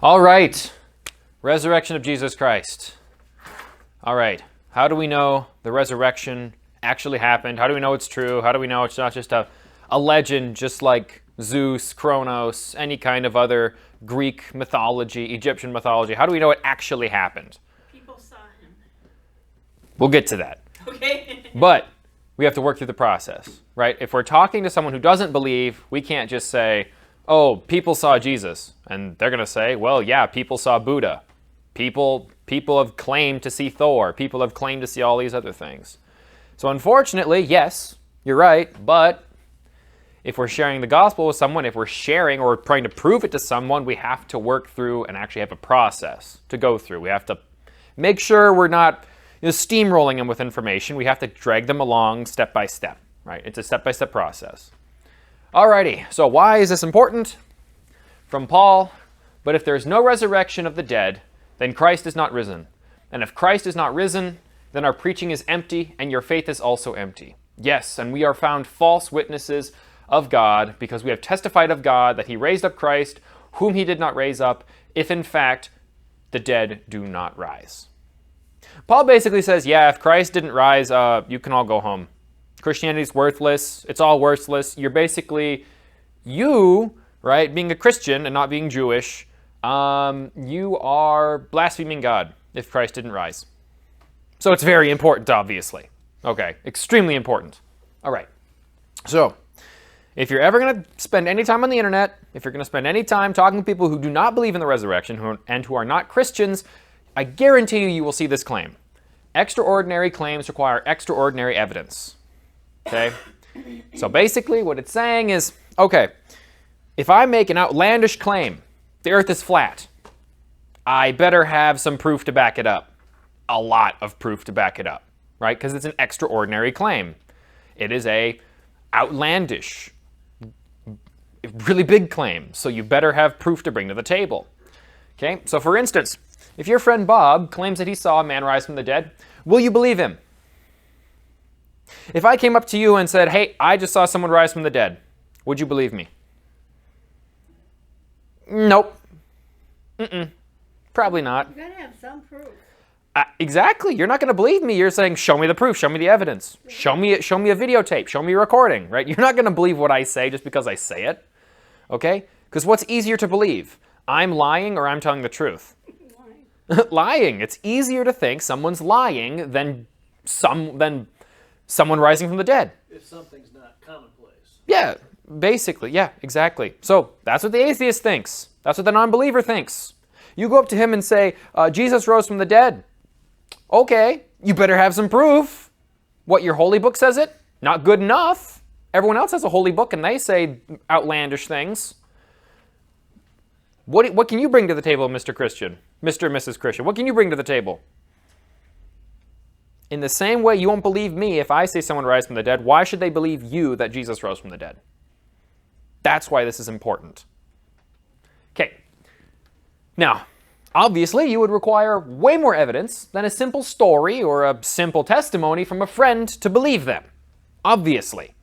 All right. Resurrection of Jesus Christ. All right. How do we know the resurrection actually happened? How do we know it's true? How do we know it's not just a legend, just like Zeus, Kronos, any kind of other Greek mythology, Egyptian mythology? How do we know it actually happened? People saw him. We'll get to that. Okay. But we have to work through the process, right? If we're talking to someone who doesn't believe, we can't just say, oh, people saw Jesus. And they're going to say, well, yeah, people saw Buddha. People have claimed to see Thor. People have claimed to see all these other things. So unfortunately, yes, you're right. But if we're sharing the gospel with someone, if we're sharing or trying to prove it to someone, we have to work through and actually have a process to go through. We have to make sure we're not steamrolling them with information. We have to drag them along step by step, right? It's a step-by-step process. Alrighty, so why is this important? From Paul, but if there is no resurrection of the dead, then Christ is not risen. And if Christ is not risen, then our preaching is empty, and your faith is also empty. Yes, and we are found false witnesses of God, because we have testified of God that he raised up Christ, whom he did not raise up, if in fact the dead do not rise. Paul basically says, yeah, if Christ didn't rise, you can all go home. Christianity's worthless. It's all worthless. You're basically, right, being a Christian and not being Jewish, you are blaspheming God if Christ didn't rise. So it's very important, obviously. Okay, extremely important. All right. So if you're ever going to spend any time on the internet, if you're going to spend any time talking to people who do not believe in the resurrection and who are not Christians, I guarantee you will see this claim. Extraordinary claims require extraordinary evidence. Okay? So basically what it's saying is, okay, if I make an outlandish claim, the earth is flat, I better have some proof to back it up. A lot of proof to back it up, right? Because it's an extraordinary claim. It is a outlandish, really big claim. So you better have proof to bring to the table. Okay? So for instance, if your friend Bob claims that he saw a man rise from the dead, will you believe him? If I came up to you and said, hey, I just saw someone rise from the dead, would you believe me? Nope. Probably not. You gotta have some proof. Exactly. You're not going to believe me. You're saying, show me the proof. Show me the evidence. Show me a videotape. Show me a recording, right? You're not going to believe what I say just because I say it. Okay? Because what's easier to believe? I'm lying or I'm telling the truth? Lying. It's easier to think someone's lying than someone rising from the dead. If something's not commonplace. Yeah, basically. Yeah, exactly. So that's what the atheist thinks. That's what the non-believer thinks. You go up to him and say, Jesus rose from the dead. Okay, you better have some proof. What, your holy book says it? Not good enough. Everyone else has a holy book and they say outlandish things. What can you bring to the table, Mr. Christian? Mr. and Mrs. Christian, what can you bring to the table? In the same way you won't believe me if I say someone rise from the dead, why should they believe you that Jesus rose from the dead? That's why this is important. Okay. Now, obviously you would require way more evidence than a simple story or a simple testimony from a friend to believe them. Obviously.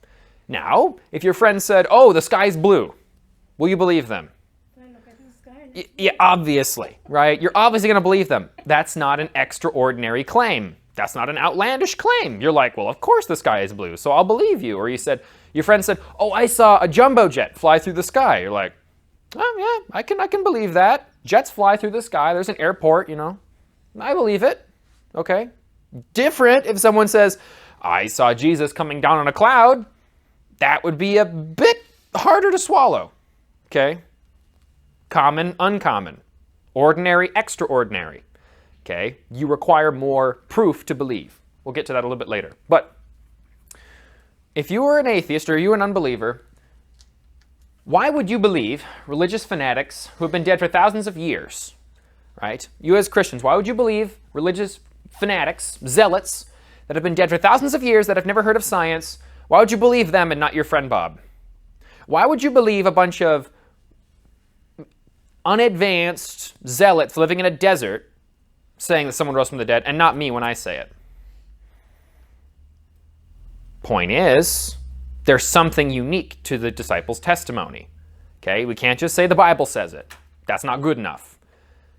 Now, if your friend said, oh, the sky's blue, will you believe them? Yeah, obviously, right? You're obviously going to believe them. That's not an extraordinary claim. That's not an outlandish claim. You're like, well, of course the sky is blue, so I'll believe you. Or your friend said, oh, I saw a jumbo jet fly through the sky. You're like, oh, yeah, I can believe that. Jets fly through the sky. There's an airport, I believe it. Okay. Different if someone says, I saw Jesus coming down on a cloud. That would be a bit harder to swallow. Okay. Common, uncommon. Ordinary, extraordinary. Okay? You require more proof to believe. We'll get to that a little bit later. But if you were an atheist or you were an unbeliever, why would you believe religious fanatics who have been dead for thousands of years, right? You as Christians, why would you believe religious fanatics, zealots, that have been dead for thousands of years, that have never heard of science? Why would you believe them and not your friend Bob? Why would you believe a bunch of unadvanced zealots living in a desert saying that someone rose from the dead and not me when I say it? Point is, there's something unique to the disciples' testimony. Okay, we can't just say the Bible says it. That's not good enough.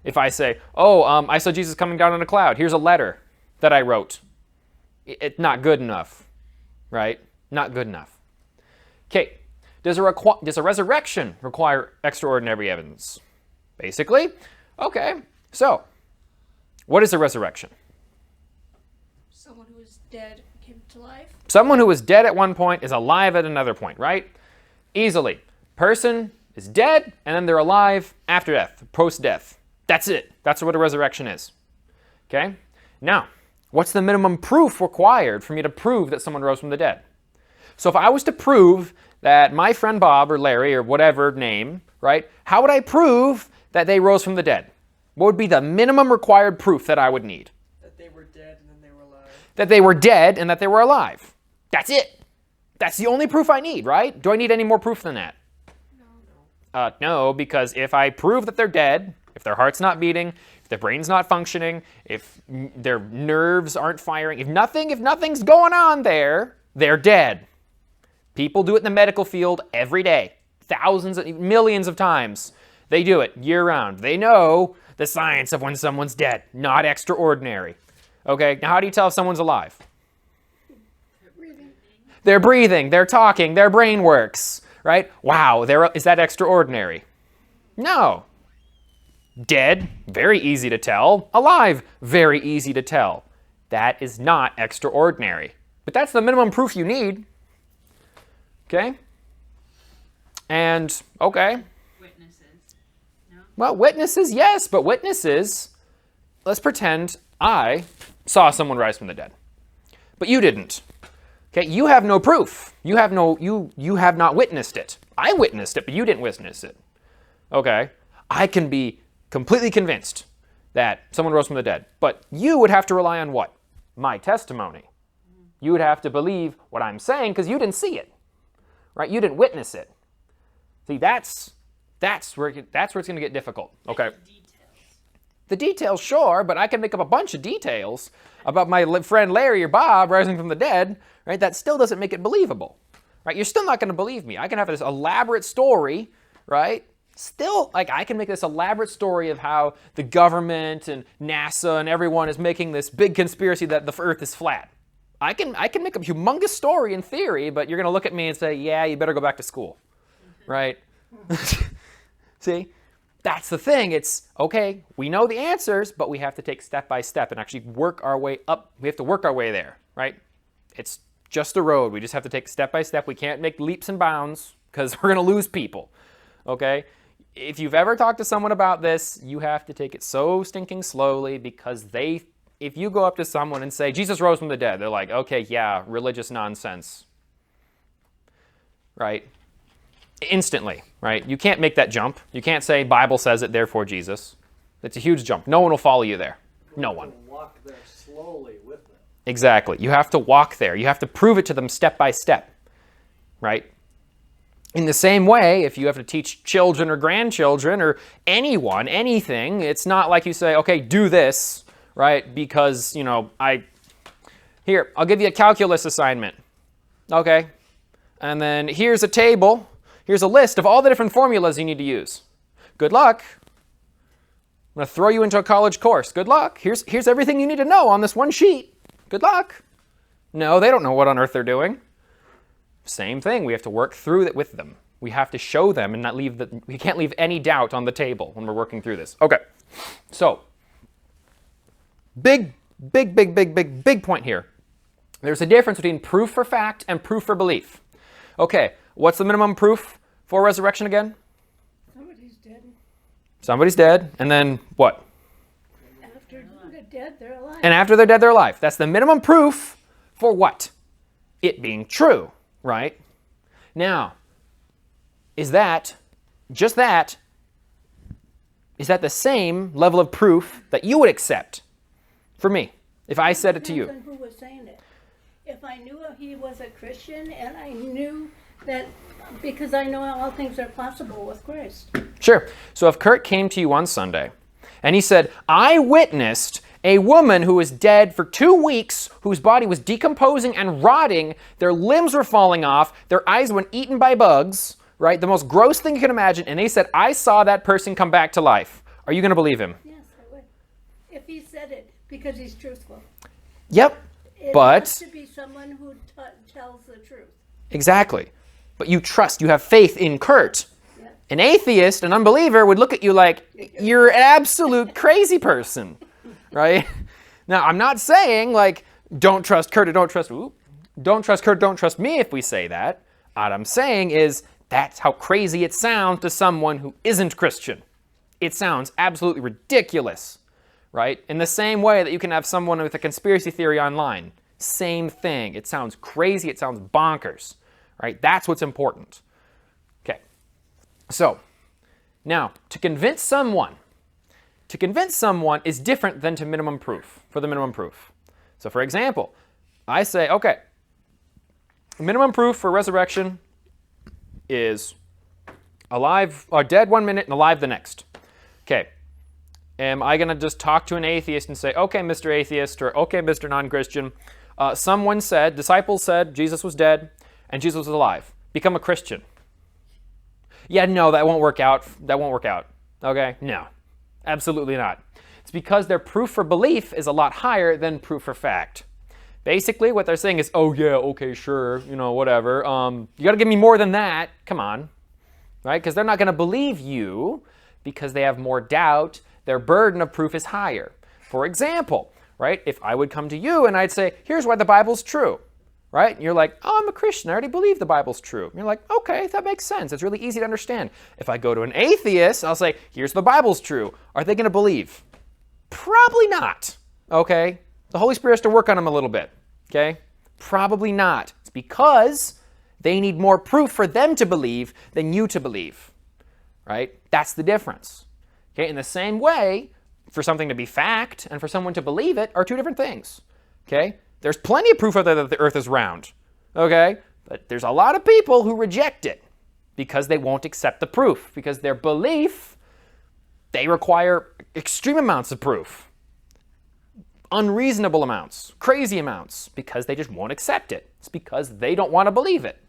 If I say, oh, I saw Jesus coming down on a cloud. Here's a letter that I wrote. It's not good enough, right? Not good enough. Okay, does a resurrection require extraordinary evidence? Basically, okay. So, what is a resurrection? Someone who is dead came to life. Someone who was dead at one point is alive at another point, right? Easily. Person is dead, and then they're alive after death, post-death. That's it. That's what a resurrection is. Okay? Now, what's the minimum proof required for me to prove that someone rose from the dead? So if I was to prove that my friend Bob or Larry or whatever name, right, how would I prove that they rose from the dead? What would be the minimum required proof that I would need? That they were dead and then they were alive. That they were dead and that they were alive. That's it. That's the only proof I need, right? Do I need any more proof than that? No, because if I prove that they're dead, if their heart's not beating, if their brain's not functioning, if their nerves aren't firing, if nothing's going on there, they're dead. People do it in the medical field every day, thousands, millions of times. They do it year-round. They know the science of when someone's dead, not extraordinary. Okay, now how do you tell if someone's alive? They're breathing, they're talking, their brain works, right? Wow, is that extraordinary? No. Dead, very easy to tell. Alive, very easy to tell. That is not extraordinary. But that's the minimum proof you need. Okay? And, okay. Witnesses. No? Well, witnesses, yes, but witnesses, let's pretend I saw someone rise from the dead. But you didn't. Okay, you have no proof. You have not witnessed it. I witnessed it, but you didn't witness it. Okay? I can be completely convinced that someone rose from the dead, but you would have to rely on what? My testimony. You would have to believe what I'm saying because you didn't see it. Right? You didn't witness it. See, that's where it's going to get difficult. Okay. The details, sure, but I can make up a bunch of details about my friend Larry or Bob rising from the dead, right? That still doesn't make it believable, right? You're still not going to believe me. I can have this elaborate story, right? Still, like, I can make this elaborate story of how the government and NASA and everyone is making this big conspiracy that the Earth is flat. I can make a humongous story in theory, but you're going to look at me and say, yeah, you better go back to school, right? See? That's the thing. It's, okay, we know the answers, but we have to take step by step and actually work our way up. We have to work our way there, right? It's just a road. We just have to take step by step. We can't make leaps and bounds because we're going to lose people, okay? If you've ever talked to someone about this, you have to take it so stinking slowly because if you go up to someone and say, Jesus rose from the dead, they're like, okay, yeah, religious nonsense, right? Instantly, right? You can't make that jump. You can't say, Bible says it, therefore Jesus. That's a huge jump. No one will follow you there. No one. Walk there slowly with them. Exactly. You have to walk there. You have to prove it to them step by step, right? In the same way, if you have to teach children or grandchildren or anyone, anything, it's not like you say, okay, do this, right? Because, here, I'll give you a calculus assignment. Okay. And then here's a table. Here's a list of all the different formulas you need to use. Good luck. I'm going to throw you into a college course. Good luck. Here's everything you need to know on this one sheet. Good luck. No, they don't know what on earth they're doing. Same thing. We have to work through it with them. We have to show them and not we can't leave any doubt on the table when we're working through this. Okay. So, big point here. There's a difference between proof for fact and proof for belief. Okay. What's the minimum proof for resurrection again? Somebody's dead. Somebody's dead, and then what? After they're dead, they're alive. And after they're dead, they're alive. That's the minimum proof for what? It being true, right? Now, is that the same level of proof that you would accept for me if I said it to you? Depends on who was saying it. If I knew he was a Christian and I knew that, because I know all things are possible with Christ. Sure. So if Kurt came to you one Sunday and he said, I witnessed a woman who was dead for 2 weeks, whose body was decomposing and rotting, their limbs were falling off, their eyes were eaten by bugs, right? The most gross thing you can imagine. And they said, I saw that person come back to life. Are you going to believe him? Yes. if he said it because he's truthful. Yep, It but has to be someone who tells the truth. exactly. But you trust, you have faith in Kurt. Yeah. An atheist, an unbeliever would look at you like you're an absolute crazy person, right? Now, I'm not saying like don't trust Kurt or don't trust Kurt, don't trust me if we say that. What I'm saying is that's how crazy it sounds to someone who isn't Christian. It sounds absolutely ridiculous, right? In the same way that you can have someone with a conspiracy theory online. Same thing. It sounds crazy. It sounds bonkers, right? That's what's important. Okay. So, now, to convince someone is different than to minimum proof, for the minimum proof. So, for example, I say, okay, minimum proof for resurrection is alive, or dead 1 minute and alive the next. Okay. Am I going to just talk to an atheist and say, okay, Mr. Atheist, or okay, Mr. Non-Christian, disciples said Jesus was dead and Jesus was alive. Become a Christian. Yeah, no, that won't work out. That won't work out. Okay? No, absolutely not. It's because their proof for belief is a lot higher than proof for fact. Basically, what they're saying is, oh yeah, okay, sure, whatever. You got to give me more than that. Come on, right? Because they're not going to believe you because they have more doubt. Their burden of proof is higher. For example, right? If I would come to you and I'd say, here's why the Bible's true, right? And you're like, oh, I'm a Christian. I already believe the Bible's true. And you're like, okay, that makes sense. It's really easy to understand. If I go to an atheist, I'll say, here's the Bible's true. Are they going to believe? Probably not, okay? The Holy Spirit has to work on them a little bit, okay? Probably not. It's because they need more proof for them to believe than you to believe, right? That's the difference. Okay, in the same way, for something to be fact and for someone to believe it are two different things. Okay, there's plenty of proof out there that the earth is round. Okay, but there's a lot of people who reject it because they won't accept the proof, because their belief, they require extreme amounts of proof, unreasonable amounts, crazy amounts, because they just won't accept it. It's because they don't want to believe it,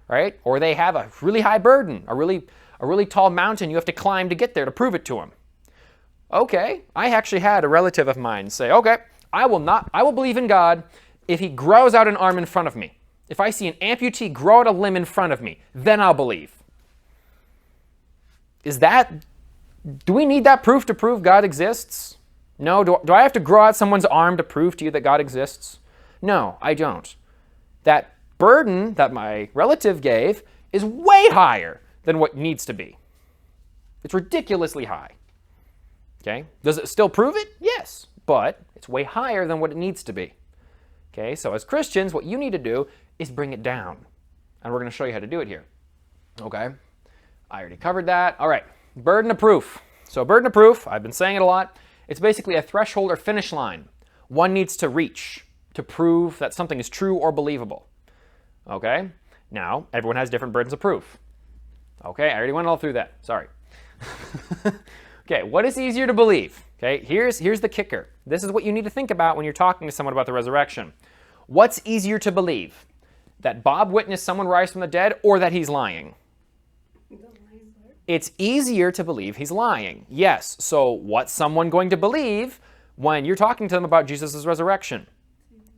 right? Or they have a really high burden, a really tall mountain you have to climb to get there to prove it to them. Okay, I actually had a relative of mine say, okay, I will believe in God if he grows out an arm in front of me. If I see an amputee grow out a limb in front of me, then I'll believe. Do we need that proof to prove God exists? No. Do I have to grow out someone's arm to prove to you that God exists? No, I don't. That burden that my relative gave is way higher than what needs to be. It's ridiculously high. Okay? Does it still prove it? Yes, but it's way higher than what it needs to be. Okay? So as Christians, what you need to do is bring it down. And we're going to show you how to do it here. Okay? I already covered that. All right. Burden of proof. So burden of proof, I've been saying it a lot. It's basically a threshold or finish line one needs to reach to prove that something is true or believable. Okay? Now, everyone has different burdens of proof. Okay, I already went all through that. Sorry. Okay, what is easier to believe? Okay, here's the kicker. This is what you need to think about when you're talking to someone about the resurrection. What's easier to believe? That Bob witnessed someone rise from the dead, or that he's lying? It's easier to believe he's lying. Yes, so what's someone going to believe when you're talking to them about Jesus' resurrection?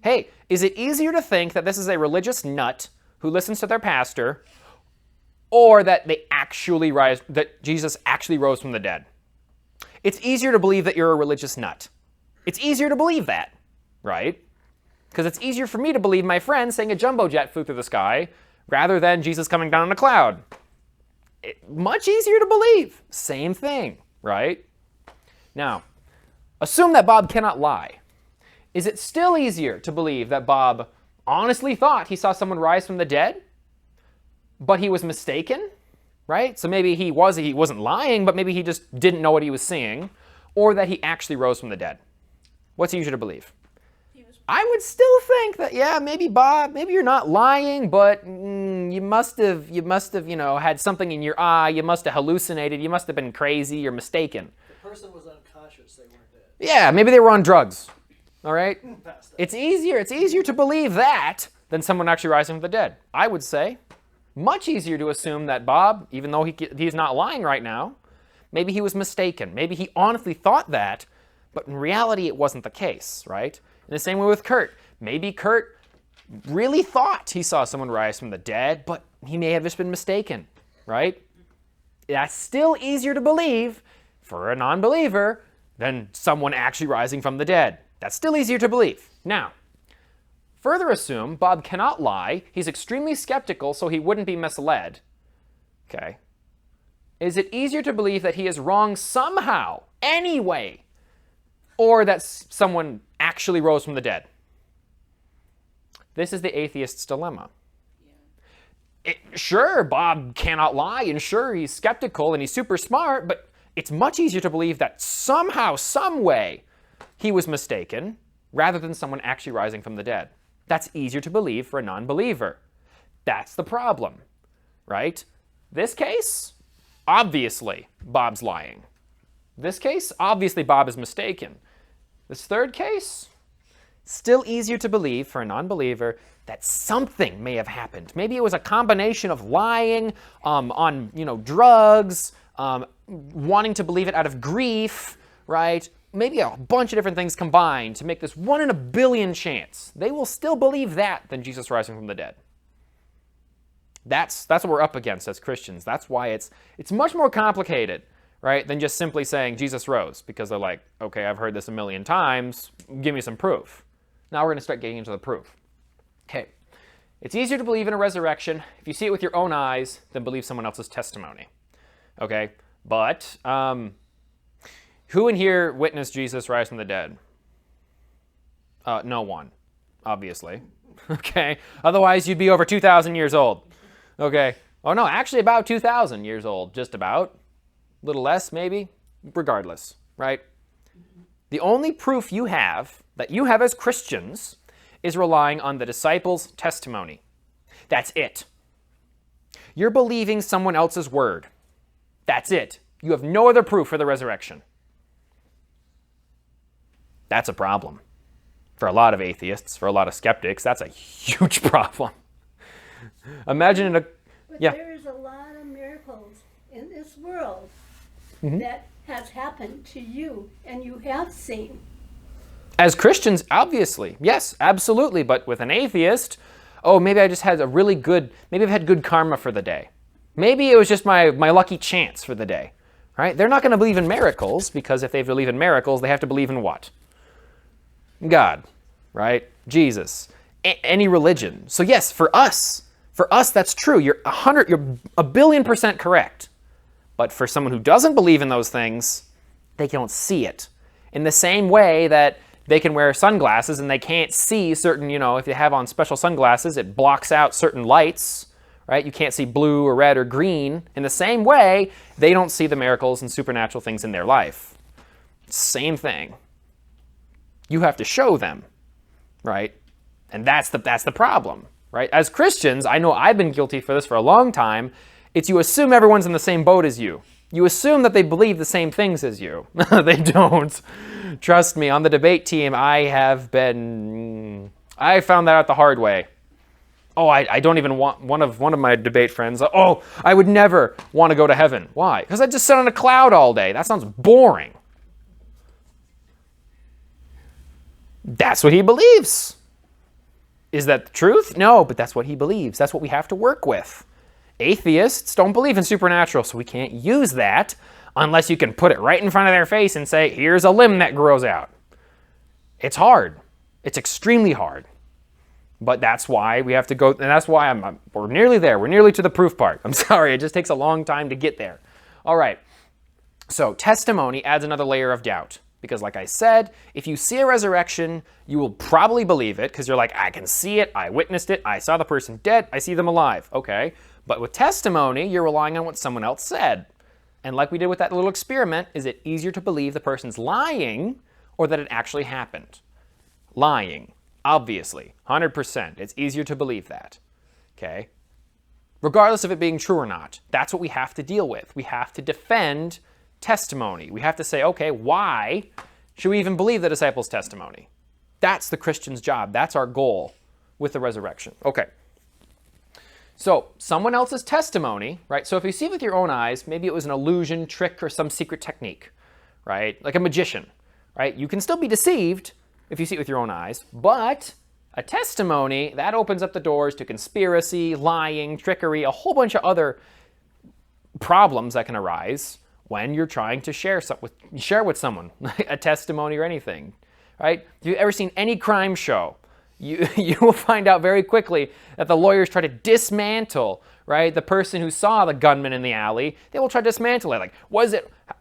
Hey, is it easier to think that this is a religious nut who listens to their pastor, or that that Jesus actually rose from the dead? It's easier to believe that you're a religious nut. It's easier to believe that, right? Because it's easier for me to believe my friend saying a jumbo jet flew through the sky rather than Jesus coming down in a cloud. Much easier to believe. Same thing, right? Now, assume that Bob cannot lie. Is it still easier to believe that Bob honestly thought he saw someone rise from the dead, but he was mistaken? Right? So maybe he wasn't lying, but maybe he just didn't know what he was seeing, or that he actually rose from the dead. What's easier to believe? I would still think that, yeah, maybe Bob, maybe you're not lying, but you must have, had something in your eye. You must have hallucinated. You must have been crazy. You're mistaken. The person was unconscious. They weren't dead. Yeah, maybe they were on drugs. All right? It's easier to believe that than someone actually rising from the dead. I would say. Much easier to assume that Bob, even though he's not lying right now, maybe he was mistaken. Maybe he honestly thought that, But in reality, it wasn't the case, right? In the same way with Kurt. Maybe Kurt really thought he saw someone rise from the dead, but he may have just been mistaken, right? That's still easier to believe for a non-believer than someone actually rising from the dead. That's still easier to believe. Now, further assume Bob cannot lie. He's extremely skeptical, so he wouldn't be misled. Okay. Is it easier to believe that he is wrong somehow, anyway, or that someone actually rose from the dead? This is the atheist's dilemma. Sure, Bob cannot lie, and sure, he's skeptical and he's super smart, but it's much easier to believe that somehow, some way, he was mistaken rather than someone actually rising from the dead. That's easier to believe for a non-believer. That's the problem, right? This case, obviously, Bob's lying. This case, obviously, Bob is mistaken. This third case, still easier to believe for a non-believer that something may have happened. Maybe it was a combination of lying on drugs, wanting to believe it out of grief, right? Maybe a bunch of different things combined to make this 1 in a billion chance. They will still believe that than Jesus rising from the dead. That's what we're up against as Christians. That's why it's much more complicated, right, than just simply saying Jesus rose, because they're like, okay, I've heard this a million times, give me some proof. Now we're going to start getting into the proof. Okay, it's easier to believe in a resurrection if you see it with your own eyes than believe someone else's testimony. Okay, but who in here witnessed Jesus rise from the dead? No one, obviously. Okay, otherwise you'd be over 2,000 years old. Okay, oh no, actually about 2,000 years old, just about. A little less, maybe. Regardless, right? The only proof you have, that you have as Christians, is relying on the disciples' testimony. That's it. You're believing someone else's word. That's it. You have no other proof for the resurrection. That's a problem. For a lot of atheists, for a lot of skeptics, that's a huge problem. Imagine But there's a lot of miracles in this world that has happened to you and you have seen. As Christians, obviously, yes, absolutely. But with an atheist, oh, maybe I just had maybe I've had good karma for the day. Maybe it was just my lucky chance for the day, right? They're not going to believe in miracles, because if they believe in miracles, they have to believe in what? God, right? Jesus, any religion. So yes, for us, that's true. You're 1,000,000,000% correct. But for someone who doesn't believe in those things, they don't see it. In the same way that they can wear sunglasses and they can't see certain, if you have on special sunglasses, it blocks out certain lights, right? You can't see blue or red or green. In the same way, they don't see the miracles and supernatural things in their life. Same thing. You have to show them, right? And that's the problem, right? As Christians, I know I've been guilty for this for a long time. It's you assume everyone's in the same boat as you. You assume that they believe the same things as you. They don't. Trust me, on the debate team, I found that out the hard way. Oh, I don't even want, one of my debate friends, oh, I would never want to go to heaven. Why? Because I just sit on a cloud all day. That sounds boring. That's what he believes. Is that the truth? No, but that's what he believes. That's what we have to work with. Atheists don't believe in supernatural, so we can't use that unless you can put it right in front of their face and say, here's a limb that grows out. It's hard. It's extremely hard. But that's why we have to go, and that's why we're nearly there. We're nearly to the proof part. I'm sorry, it just takes a long time to get there. All right, so testimony adds another layer of doubt. Because like I said, if you see a resurrection, you will probably believe it because you're like, I can see it, I witnessed it, I saw the person dead, I see them alive. Okay, but with testimony, you're relying on what someone else said. And like we did with that little experiment, is it easier to believe the person's lying or that it actually happened? Lying, obviously, 100%. It's easier to believe that, okay? Regardless of it being true or not, that's what we have to deal with. We have to defend testimony. We have to say, okay, why should we even believe the disciples' testimony? That's the Christian's job. That's our goal with the resurrection. Okay. So someone else's testimony, right? So if you see it with your own eyes, maybe it was an illusion, trick, or some secret technique, right? Like a magician, right? You can still be deceived if you see it with your own eyes, but a testimony, that opens up the doors to conspiracy, lying, trickery, a whole bunch of other problems that can arise when you're trying to share with someone, a testimony or anything, right? If you've ever seen any crime show, you will find out very quickly that the lawyers try to dismantle, right, the person who saw the gunman in the alley. They will try to dismantle it. Like,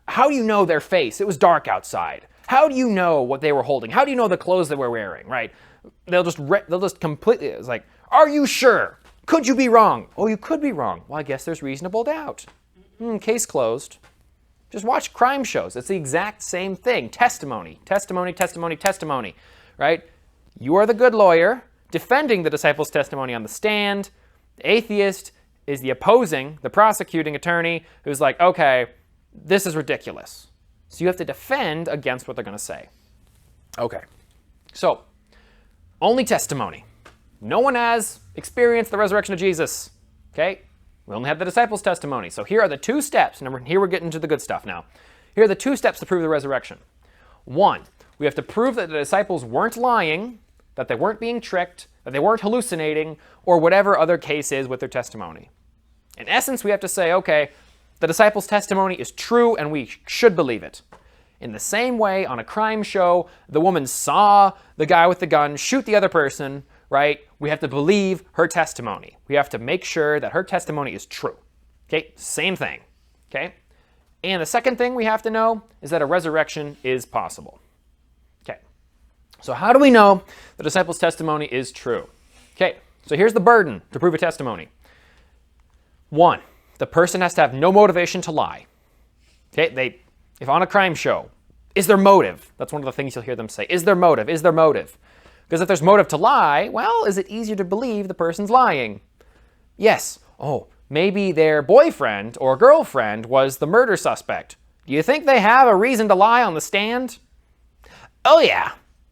how do you know their face? It was dark outside. How do you know what they were holding? How do you know the clothes they were wearing, right? They'll just completely, it's like, are you sure? Could you be wrong? Oh, you could be wrong. Well, I guess there's reasonable doubt. Case closed. Just watch crime shows. It's the exact same thing. Testimony, testimony, testimony, testimony, right? You are the good lawyer defending the disciples' testimony on the stand. The atheist is the prosecuting attorney who's like, okay, this is ridiculous. So you have to defend against what they're going to say. Okay, so only testimony. No one has experienced the resurrection of Jesus. Okay, we only have the disciples' testimony. So here are the 2 steps. Here we're getting to the good stuff now. Here are the 2 steps to prove the resurrection. 1, we have to prove that the disciples weren't lying, that they weren't being tricked, that they weren't hallucinating, or whatever other case is with their testimony. In essence, we have to say, okay, the disciples' testimony is true and we should believe it. In the same way, on a crime show, the woman saw the guy with the gun shoot the other person, right? We have to believe her testimony. We have to make sure that her testimony is true. Okay, same thing. Okay? And the second thing we have to know is that a resurrection is possible. Okay, so how do we know the disciples' testimony is true? Okay, so here's the burden to prove a testimony. 1, the person has to have no motivation to lie. Okay, if on a crime show, is there motive? That's one of the things you'll hear them say. Is there motive? Is there motive? Because if there's motive to lie, well, is it easier to believe the person's lying? Yes. Oh, maybe their boyfriend or girlfriend was the murder suspect. Do you think they have a reason to lie on the stand? Oh yeah,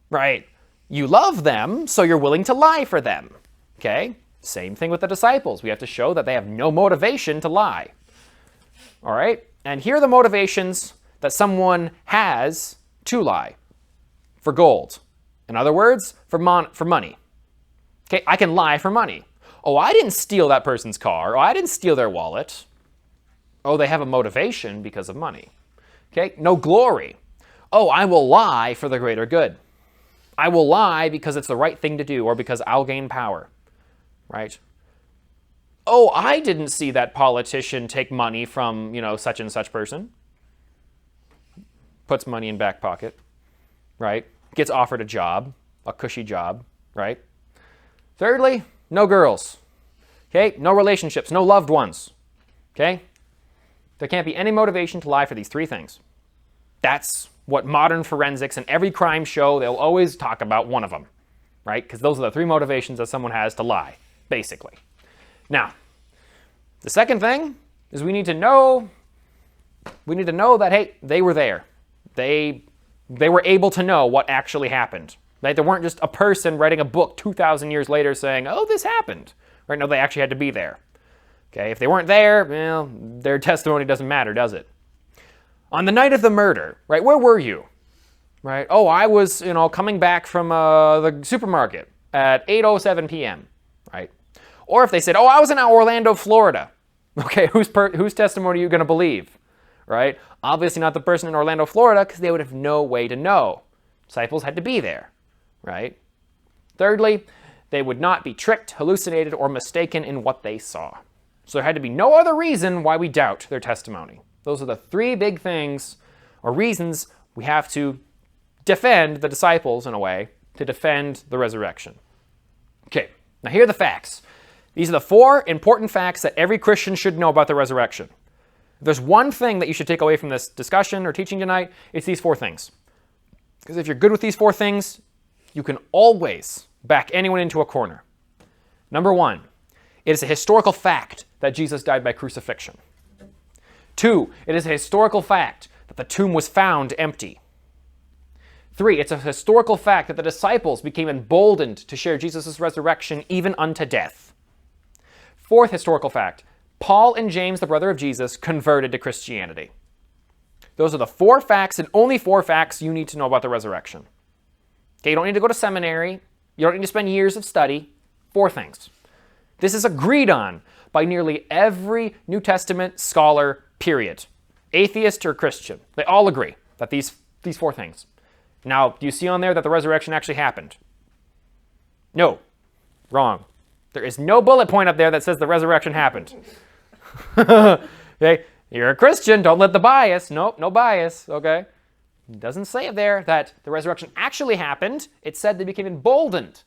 right. You love them, so you're willing to lie for them. Okay? Same thing with the disciples. We have to show that they have no motivation to lie. All right? And here are the motivations that someone has to lie. For gold. In other words, for money. Okay, I can lie for money. Oh, I didn't steal that person's car. Oh, I didn't steal their wallet. Oh, they have a motivation because of money. Okay, no glory. Oh, I will lie for the greater good. I will lie because it's the right thing to do or because I'll gain power. Right? Oh, I didn't see that politician take money from, such and such person. Puts money in back pocket. Right? Gets offered a job, a cushy job, right? Thirdly, no girls. Okay? No relationships, no loved ones. Okay? There can't be any motivation to lie for these 3 things. That's what modern forensics and every crime show, they'll always talk about one of them, right? Because those are the 3 motivations that someone has to lie, basically. Now, the second thing is we need to know that, hey, they were there. They were able to know what actually happened. Right? They weren't just a person writing a book 2,000 years later saying, oh, this happened. Right? No, they actually had to be there. Okay, if they weren't there, well, their testimony doesn't matter, does it? On the night of the murder, right, where were you? Right? Oh, I was, coming back from the supermarket at 8:07 p.m., right? Or if they said, oh, I was in Orlando, Florida. Okay, whose testimony are you going to believe? Right? Obviously not the person in Orlando, Florida, because they would have no way to know. Disciples had to be there, right? Thirdly, they would not be tricked, hallucinated, or mistaken in what they saw. So there had to be no other reason why we doubt their testimony. Those are the 3 big things or reasons we have to defend the disciples in a way, to defend the resurrection. Okay, now here are the facts. These are the 4 important facts that every Christian should know about the resurrection. If there's one thing that you should take away from this discussion or teaching tonight, it's these 4 things. Because if you're good with these 4 things, you can always back anyone into a corner. Number 1, it is a historical fact that Jesus died by crucifixion. 2, it is a historical fact that the tomb was found empty. 3, it's a historical fact that the disciples became emboldened to share Jesus' resurrection even unto death. 4th historical fact, Paul and James, the brother of Jesus, converted to Christianity. Those are the 4 facts and only 4 facts you need to know about the resurrection. Okay, you don't need to go to seminary. You don't need to spend years of study. 4 things. This is agreed on by nearly every New Testament scholar, period. Atheist or Christian. They all agree that these 4 things. Now, do you see on there that the resurrection actually happened? No. Wrong. There is no bullet point up there that says the resurrection happened. Okay? You're a Christian. Don't let the bias. Nope, no bias. Okay? It doesn't say there that the resurrection actually happened. It said they became emboldened.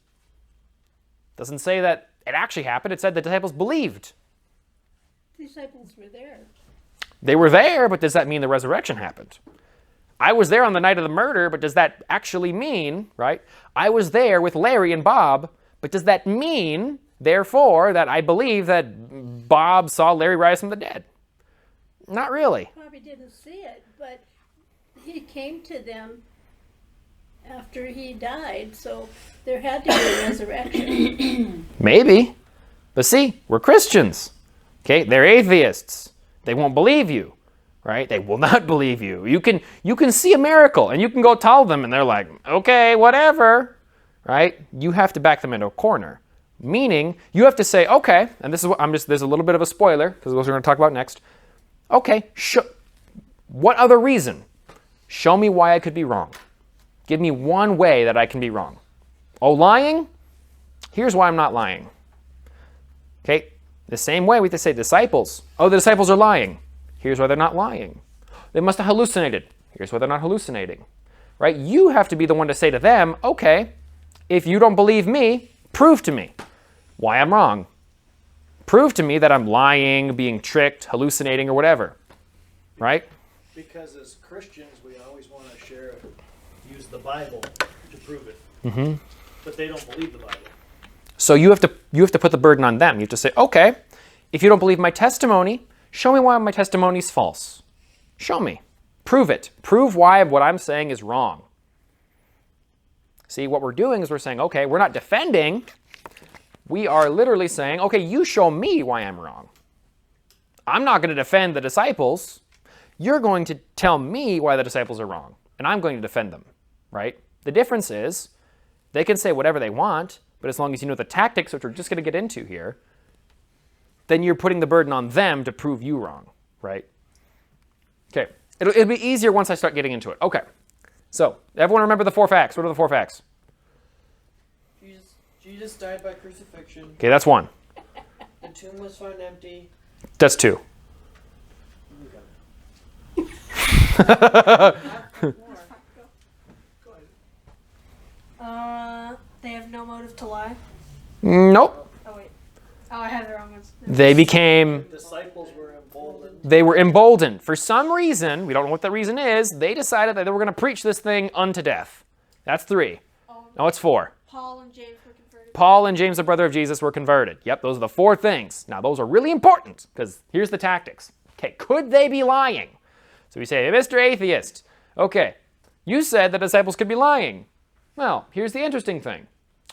It doesn't say that it actually happened. It said the disciples believed. The disciples were there. They were there, but does that mean the resurrection happened? I was there on the night of the murder, but does that actually mean, right? I was there with Larry and Bob, but does that mean, therefore, that I believe that Bob saw Larry rise from the dead? Not really. Probably didn't see it, but he came to them after he died, so there had to be a resurrection. Maybe. But see, we're Christians. Okay? They're atheists. They won't believe you. Right? They will not believe you. You can see a miracle and you can go tell them and they're like, okay, whatever. Right? You have to back them into a corner. Meaning, you have to say, okay, and this is what there's a little bit of a spoiler because what we're going to talk about next. Okay, what other reason? Show me why I could be wrong. Give me one way that I can be wrong. Oh, lying? Here's why I'm not lying. Okay? The same way we have to say disciples. Oh, the disciples are lying. Here's why they're not lying. They must have hallucinated. Here's why they're not hallucinating. Right? You have to be the one to say to them, okay, if you don't believe me, prove to me why I'm wrong. Prove to me that I'm lying, being tricked, hallucinating, or whatever. Right? Because as Christians, we always want to use the Bible to prove it. Mm-hmm. But they don't believe the Bible. So you have to put the burden on them. You have to say, okay, if you don't believe my testimony, show me why my testimony is false. Show me. Prove it. Prove why what I'm saying is wrong. See, what we're doing is we're saying, okay, we're not defending. We are literally saying, okay, you show me why I'm wrong. I'm not going to defend the disciples. You're going to tell me why the disciples are wrong, and I'm going to defend them, right? The difference is they can say whatever they want, but as long as you know the tactics, which we're just going to get into here, then you're putting the burden on them to prove you wrong, right? Okay, it'll be easier once I start getting into it. Okay, so everyone remember the 4 facts. What are the 4 facts? Jesus died by crucifixion. Okay, that's 1. The tomb was found empty. That's 2. They have no motive to lie. Nope. Oh wait. Oh, I have the wrong ones. They became... The disciples were emboldened. They were emboldened. For some reason, we don't know what the reason is, they decided that they were going to preach this thing unto death. That's 3. No, it's 4. Paul and James were converted. Paul and James, the brother of Jesus, were converted. Yep, those are the 4 things. Now, those are really important because here's the tactics. Okay, could they be lying? So we say, hey, Mr. Atheist, okay, you said the disciples could be lying. Well, here's the interesting thing.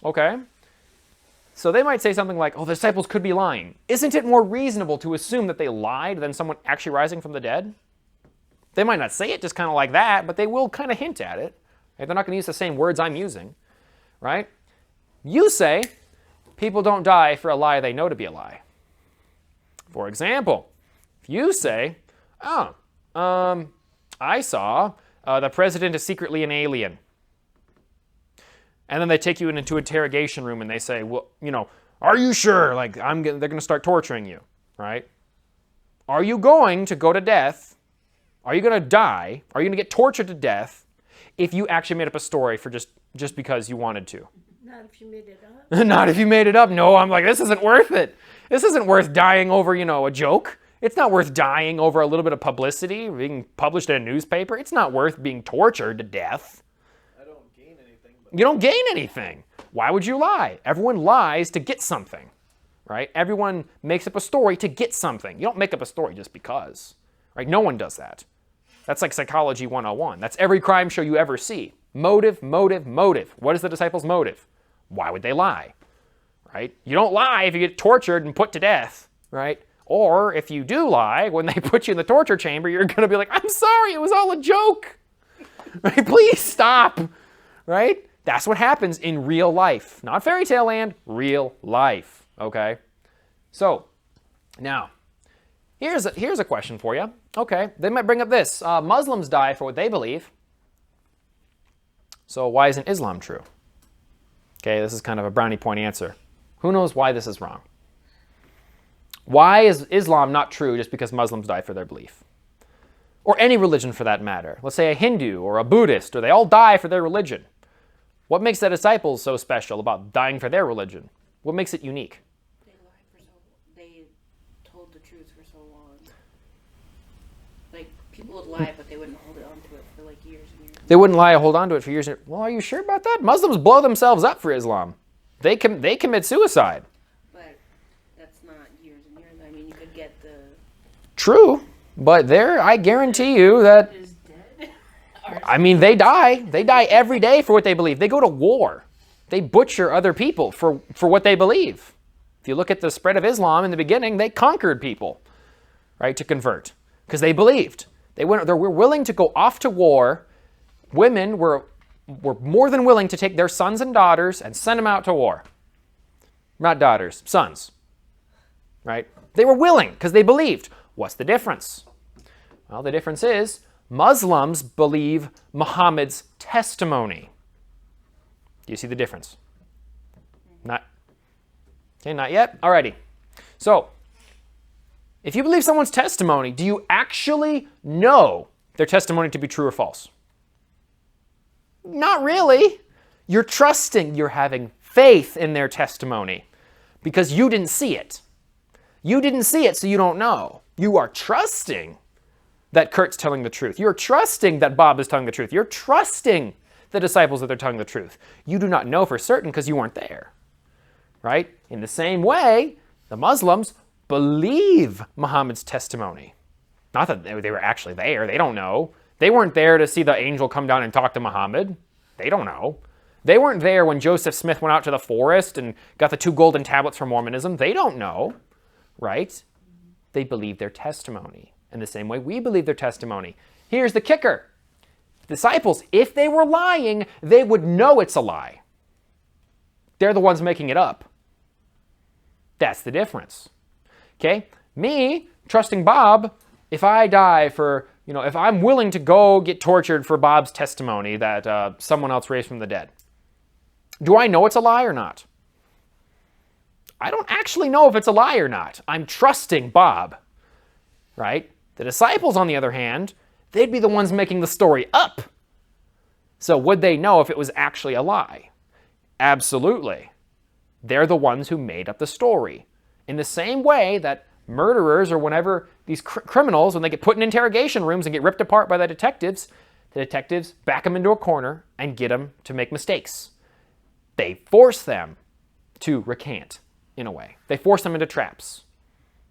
Okay, so they might say something like, oh, the disciples could be lying. Isn't it more reasonable to assume that they lied than someone actually rising from the dead? They might not say it just kind of like that, but they will kind of hint at it. Right? They're not going to use the same words I'm using, right? You say people don't die for a lie they know to be a lie. For example, if you say, oh, I saw the president is secretly an alien. And then they take you into an interrogation room and they say, well, you know, are you sure? Like, they're going to start torturing you, right? Are you going to go to death? Are you going to die? Are you going to get tortured to death if you actually made up a story for just because you wanted to? Not if you made it up. Not if you made it up. No, I'm like, this isn't worth it. This isn't worth dying over, you know, a joke. It's not worth dying over a little bit of publicity, being published in a newspaper. It's not worth being tortured to death. You don't gain anything. Why would you lie? Everyone lies to get something, right? Everyone makes up a story to get something. You don't make up a story just because, right? No one does that. That's like Psychology 101. That's every crime show you ever see. Motive, motive, motive. What is the disciples' motive? Why would they lie, right? You don't lie if you get tortured and put to death, right? Or if you do lie, when they put you in the torture chamber, you're going to be like, I'm sorry, it was all a joke. Right? Please stop. Right? That's what happens in real life. Not fairy tale land, real life. Okay? So, now, here's a question for you. Okay, they might bring up this. Muslims die for what they believe. So why isn't Islam true? Okay, this is kind of a brownie point answer. Who knows why this is wrong? Why is Islam not true just because Muslims die for their belief? Or any religion for that matter. Let's say a Hindu or a Buddhist, or they all die for their religion. What makes the disciples so special about dying for their religion? What makes it unique? They told the truth for so long. Like, people would lie, but they wouldn't hold on to it for like years and years. They wouldn't lie, hold on to it for years. Well, are you sure about that? Muslims blow themselves up for Islam. They commit suicide. But that's not years and years. I mean, you could get the... True, but I guarantee you that, Is dead. I mean, they die. They die every day for what they believe. They go to war. They butcher other people for what they believe. If you look at the spread of Islam in the beginning, they conquered people, right, to convert because they believed. They were willing to go off to war. Women were more than willing to take their sons and daughters and send them out to war. Not daughters, sons, right? They were willing because they believed. What's the difference? Well, the difference is Muslims believe Muhammad's testimony. Do you see the difference? Not yet? Alrighty. So, if you believe someone's testimony, do you actually know their testimony to be true or false? Not really. You're trusting, you're having faith in their testimony because you didn't see it. You didn't see it, so you don't know. You are trusting that Kurt's telling the truth. You're trusting that Bob is telling the truth. You're trusting the disciples that they're telling the truth. You do not know for certain because you weren't there, right? In the same way, the Muslims believe Muhammad's testimony. Not that they were actually there. They don't know. They weren't there to see the angel come down and talk to Muhammad. They don't know. They weren't there when Joseph Smith went out to the forest and got the 2 golden tablets from Mormonism. They don't know, right? They believe their testimony. In the same way, we believe their testimony. Here's the kicker. Disciples, if they were lying, they would know it's a lie. They're the ones making it up. That's the difference. Okay? Me, trusting Bob, if I die for, if I'm willing to go get tortured for Bob's testimony that someone else raised from the dead, do I know it's a lie or not? I don't actually know if it's a lie or not. I'm trusting Bob, right? The disciples, on the other hand, they'd be the ones making the story up. So would they know if it was actually a lie? Absolutely. They're the ones who made up the story. In the same way that murderers or whenever these criminals, when they get put in interrogation rooms and get ripped apart by the detectives back them into a corner and get them to make mistakes. They force them to recant, in a way. They force them into traps.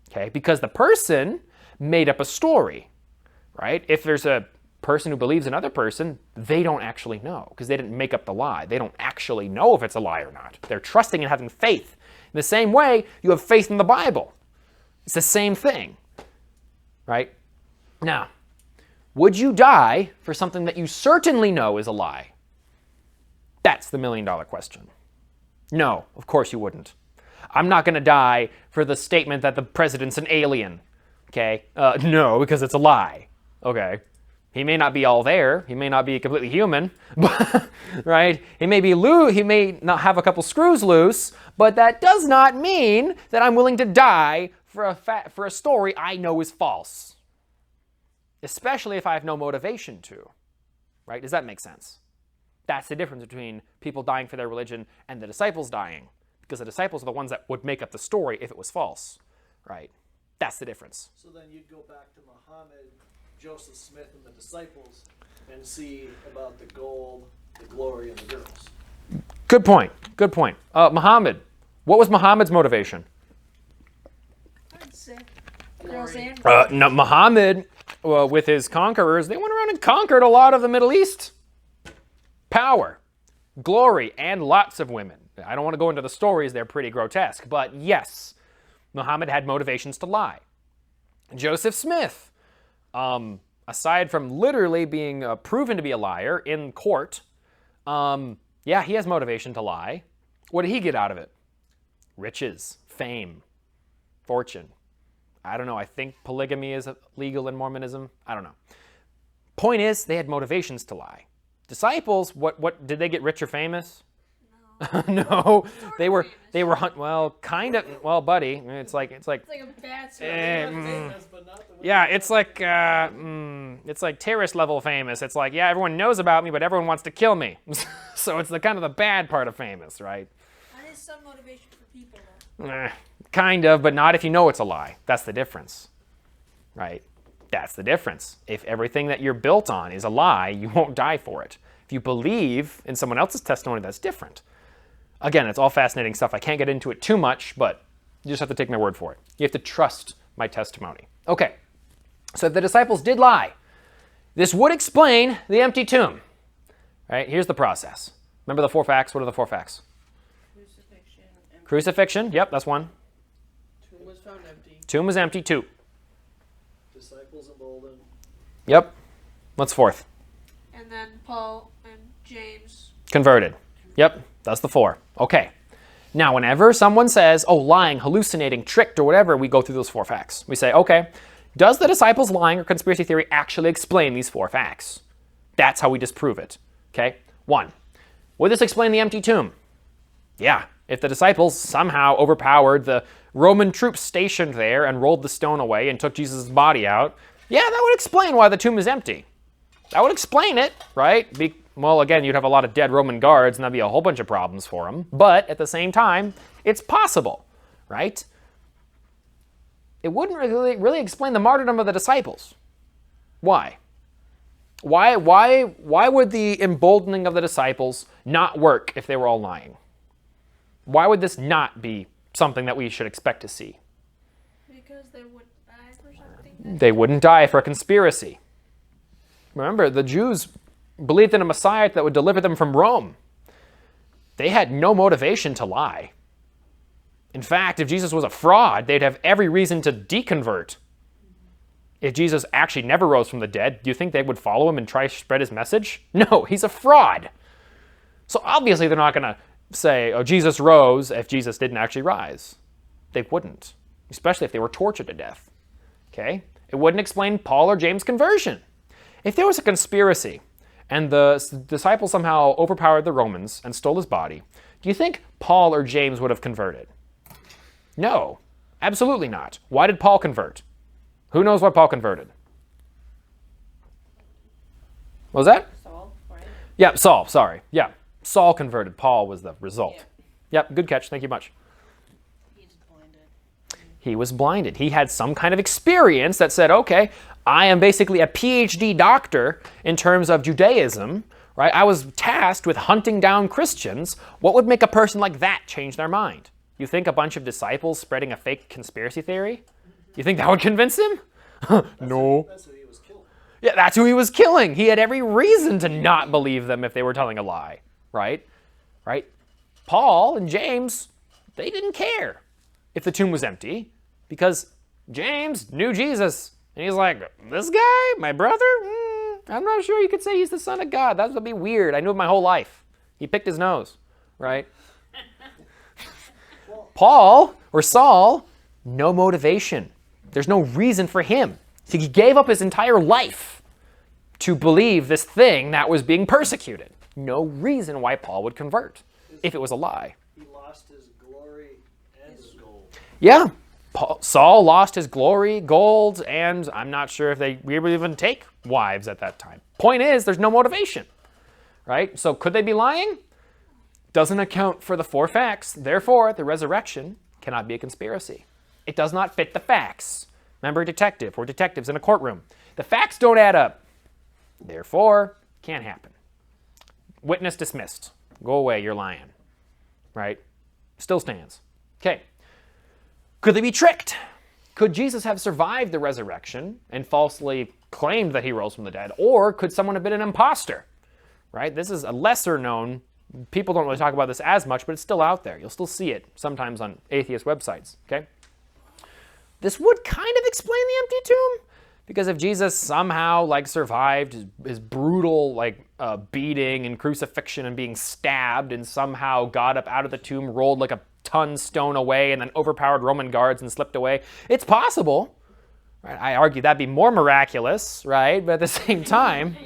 Okay? Because the person made up a story, right? If there's a person who believes another person, they don't actually know because they didn't make up the lie. They don't actually know if it's a lie or not. They're trusting and having faith. In the same way, you have faith in the Bible. It's the same thing, right? Now, would you die for something that you certainly know is a lie? That's the million-dollar question. No, of course you wouldn't. I'm not going to die for the statement that the president's an alien. Okay? No, because it's a lie. Okay? He may not be all there. He may not be completely human, but, right? He may not have a couple screws loose, but that does not mean that I'm willing to die for a story I know is false. Especially if I have no motivation to. Right? Does that make sense? That's the difference between people dying for their religion and the disciples dying. Because the disciples are the ones that would make up the story if it was false. Right? That's the difference. So then you'd go back to Muhammad, Joseph Smith, and the disciples and see about the gold, the glory, and the girls. Good point. Good point. Muhammad. What was Muhammad's motivation? I'd say girls and No, Muhammad, with his conquerors, they went around and conquered a lot of the Middle East. Power, glory, and lots of women. I don't want to go into the stories. They're pretty grotesque. But yes, Muhammad had motivations to lie. Joseph Smith, aside from literally being proven to be a liar in court, yeah, he has motivation to lie. What did he get out of it? Riches, fame, fortune. I don't know. I think polygamy is legal in Mormonism. I don't know. Point is, they had motivations to lie. Disciples, what did they get rich or famous? No, they were kind of, well, buddy, it's like It's like a bad story. Famous, but not the way yeah, it's like terrorist level famous. It's like, yeah, everyone knows about me, but everyone wants to kill me. So it's the kind of the bad part of famous, right? That is some motivation for people, though. Kind of, but not if you know it's a lie. That's the difference, right? That's the difference. If everything that you're built on is a lie, you won't die for it. If you believe in someone else's testimony, that's different. Again, it's all fascinating stuff. I can't get into it too much, but you just have to take my word for it. You have to trust my testimony. Okay, so if the disciples did lie, this would explain the empty tomb. Right? Here's the process. Remember the 4 facts? What are the 4 facts? Crucifixion. Crucifixion, yep, that's one. Tomb was found empty. Tomb was empty, 2. disciples emboldened. Yep. What's 4th? And then Paul and James. Converted. Yep, that's the 4. Okay. Now, whenever someone says, oh, lying, hallucinating, tricked, or whatever, we go through those 4 facts. We say, okay, does the disciples' lying or conspiracy theory actually explain these 4 facts? That's how we disprove it. Okay? 1. Would this explain the empty tomb? Yeah. If the disciples somehow overpowered the Roman troops stationed there and rolled the stone away and took Jesus' body out, yeah, that would explain why the tomb is empty. That would explain it, right? Well, again, you'd have a lot of dead Roman guards, and that'd be a whole bunch of problems for them. But at the same time, it's possible, right? It wouldn't really explain the martyrdom of the disciples. Why? Why would the emboldening of the disciples not work if they were all lying? Why would this not be something that we should expect to see? Because they would die for something. They wouldn't die for a conspiracy. Remember, the Jews believed in a Messiah that would deliver them from Rome. They had no motivation to lie. In fact, if Jesus was a fraud, they'd have every reason to deconvert. If Jesus actually never rose from the dead, do you think they would follow him and try to spread his message? No, he's a fraud. So obviously they're not going to say, oh, Jesus rose if Jesus didn't actually rise. They wouldn't, especially if they were tortured to death. Okay? It wouldn't explain Paul or James' conversion. If there was a conspiracy and the disciples somehow overpowered the Romans and stole his body, do you think Paul or James would have converted? No, absolutely not. Why did Paul convert? Who knows why Paul converted? What was that? Saul, right? Yeah, Saul, sorry. Yeah, Saul converted. Paul was the result. Yep, good catch. Thank you much. He's blinded. He was blinded. He had some kind of experience that said, okay, I am basically a PhD doctor in terms of Judaism, right? I was tasked with hunting down Christians. What would make a person like that change their mind? You think a bunch of disciples spreading a fake conspiracy theory? You think that would convince him? No. That's who he was killing. Yeah, that's who he was killing. He had every reason to not believe them if they were telling a lie, right? Right? Paul and James, they didn't care if the tomb was empty because James knew Jesus. And he's like, this guy, my brother? I'm not sure you could say he's the son of God. That would be weird. I knew him my whole life. He picked his nose, right? Paul, or Saul, no motivation. There's no reason for him. So he gave up his entire life to believe this thing that was being persecuted. No reason why Paul would convert if it was a lie. He lost his glory and his gold. Yeah. Saul lost his glory, gold, and I'm not sure if they would even take wives at that time. Point is, there's no motivation, right? So could they be lying? Doesn't account for the 4 facts. Therefore, the resurrection cannot be a conspiracy. It does not fit the facts. Remember, detective. We're detectives in a courtroom. The facts don't add up. Therefore, can't happen. Witness dismissed. Go away, you're lying. Right? Still stands. Okay. Could they be tricked? Could Jesus have survived the resurrection and falsely claimed that he rose from the dead? Or could someone have been an imposter? Right? This is a lesser known. People don't really talk about this as much, but it's still out there. You'll still see it sometimes on atheist websites. Okay? this would kind of explain the empty tomb. Because if Jesus somehow like survived his brutal like beating and crucifixion and being stabbed and somehow got up out of the tomb, rolled like a ton stone away and then overpowered Roman guards and slipped away, it's possible. Right? I argue that'd be more miraculous, right? But at the same time,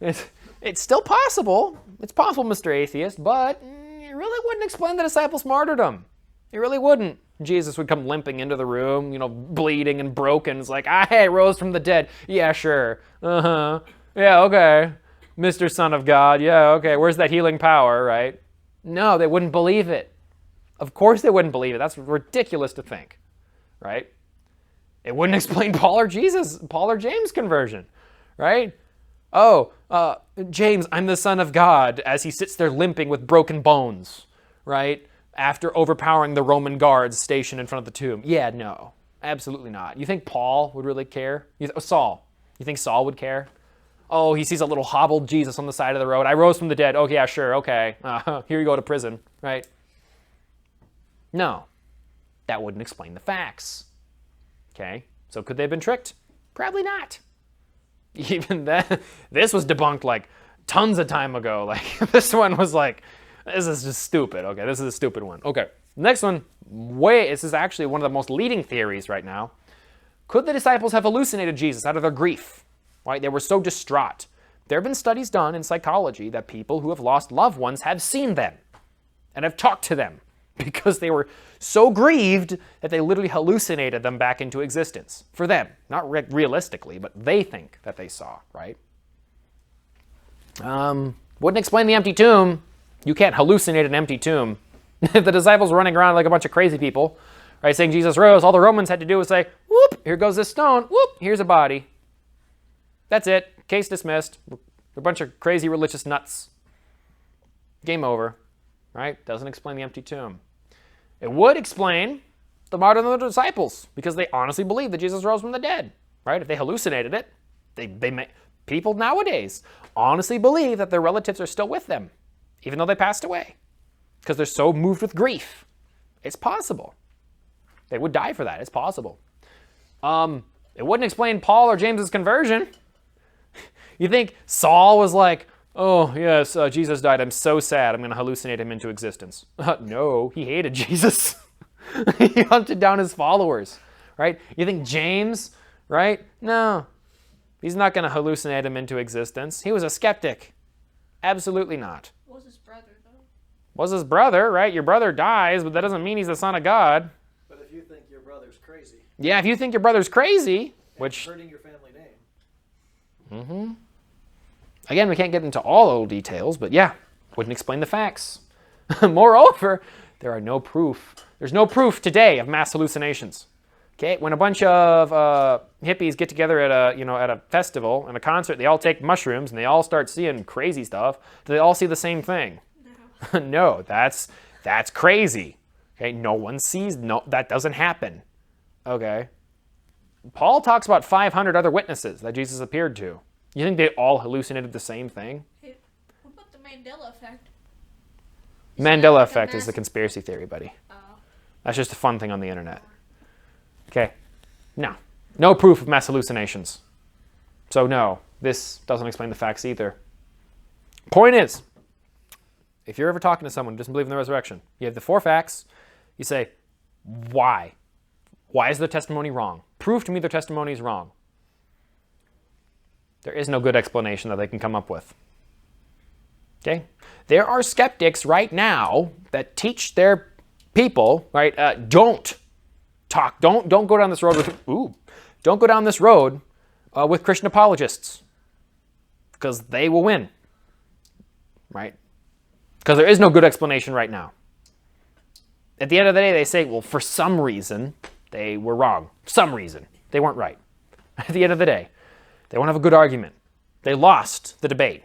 it's still possible. It's possible, Mr. Atheist, but it really wouldn't explain the disciples' martyrdom. It really wouldn't. Jesus would come limping into the room, bleeding and broken. It's like, I rose from the dead. Yeah, sure. Uh-huh. Yeah, okay. Mr. Son of God. Yeah, okay. Where's that healing power, right? No, they wouldn't believe it. Of course they wouldn't believe it. That's ridiculous to think, right? It wouldn't explain Paul or James' conversion, right? Oh, James, I'm the Son of God, as he sits there limping with broken bones, right? After overpowering the Roman guards stationed in front of the tomb. Yeah, no, absolutely not. You think Paul would really care? Saul, you think Saul would care? Oh, he sees a little hobbled Jesus on the side of the road. I rose from the dead. Oh, yeah, sure, okay. Here you go to prison, right? No, that wouldn't explain the facts. Okay, so could they have been tricked? Probably not. Even that, this was debunked like tons of time ago. Like this one was like, this is just stupid. Okay, this is a stupid one. Okay, next one, this is actually one of the most leading theories right now. Could the disciples have hallucinated Jesus out of their grief? Right, they were so distraught. There have been studies done in psychology that people who have lost loved ones have seen them and have talked to them because they were so grieved that they literally hallucinated them back into existence. For them, not realistically, but they think that they saw, right? Wouldn't explain the empty tomb. You can't hallucinate an empty tomb. If the disciples were running around like a bunch of crazy people, right, saying Jesus rose, all the Romans had to do was say, whoop, here goes this stone, whoop, here's a body. That's it. Case dismissed. We're a bunch of crazy religious nuts. Game over, right? Doesn't explain the empty tomb. It would explain the martyrdom of the disciples because they honestly believed that Jesus rose from the dead, right? If they hallucinated it, people nowadays honestly believe that their relatives are still with them, even though they passed away, because they're so moved with grief. It's possible. They would die for that. It's possible. It wouldn't explain Paul or James's conversion. You think Saul was like, oh, yes, Jesus died. I'm so sad. I'm going to hallucinate him into existence. No, he hated Jesus. He hunted down his followers, right? You think James, right? No, he's not going to hallucinate him into existence. He was a skeptic. Absolutely not. Was his brother, though? Was his brother, right? Your brother dies, but that doesn't mean he's the son of God. But if you think your brother's crazy, Yeah, if you think your brother's crazy, which... hurting your family name. Again, we can't get into all little details, but yeah, wouldn't explain the facts. Moreover, there's no proof today of mass hallucinations. Okay, when a bunch of hippies get together at a festival and a concert, they all take mushrooms and they all start seeing crazy stuff. Do they all see the same thing? No, no, that's crazy. Okay, that doesn't happen. Okay, Paul talks about 500 other witnesses that Jesus appeared to. You think they all hallucinated the same thing? Hey, what about the Mandela effect? Mandela effect is the conspiracy theory, buddy. Oh. That's just a fun thing on the internet. Okay, no proof of mass hallucinations. So no, this doesn't explain the facts either. Point is, if you're ever talking to someone who doesn't believe in the resurrection, you have the 4 facts, you say, why? Why is their testimony wrong? Prove to me their testimony is wrong. There is no good explanation that they can come up with. Okay? There are skeptics right now that teach their people, right, don't go down this road with Christian apologists, because they will win, right? Because there is no good explanation right now. At the end of the day, they say, well, for some reason, they were wrong. Some reason. They weren't right. At the end of the day, they won't have a good argument. They lost the debate,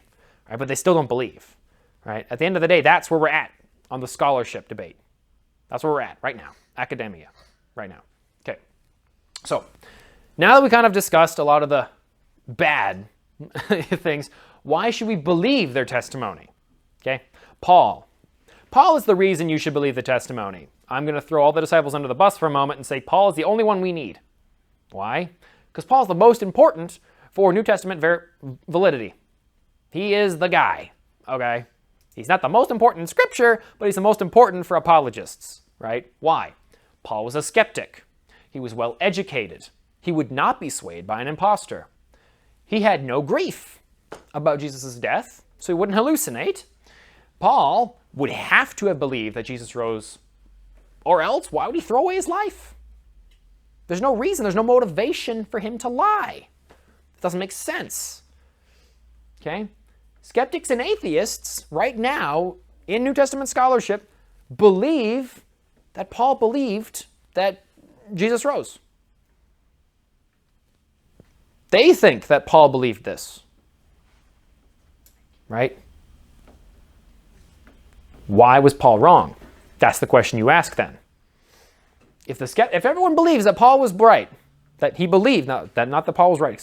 right? But they still don't believe, right? At the end of the day, that's where we're at on the scholarship debate. That's where we're at right now. Academia, right now. Okay. So, now that we kind of discussed a lot of the bad things, why should we believe their testimony? Okay. Paul is the reason you should believe the testimony. I'm going to throw all the disciples under the bus for a moment and say Paul is the only one we need. Why? Because Paul's the most important for New Testament validity. He is the guy, okay? He's not the most important in Scripture, but he's the most important for apologists, right? Why? Paul was a skeptic. He was well educated. He would not be swayed by an impostor. He had no grief about Jesus' death, so he wouldn't hallucinate. Paul would have to have believed that Jesus rose, or else why would he throw away his life? There's no reason, there's no motivation for him to lie. It doesn't make sense. Okay? Skeptics and atheists right now in New Testament scholarship believe that Paul believed that Jesus rose. They think that Paul believed this. Right? Why was Paul wrong? That's the question you ask then. If everyone believes that Paul was right, that he believed, not that Paul was right,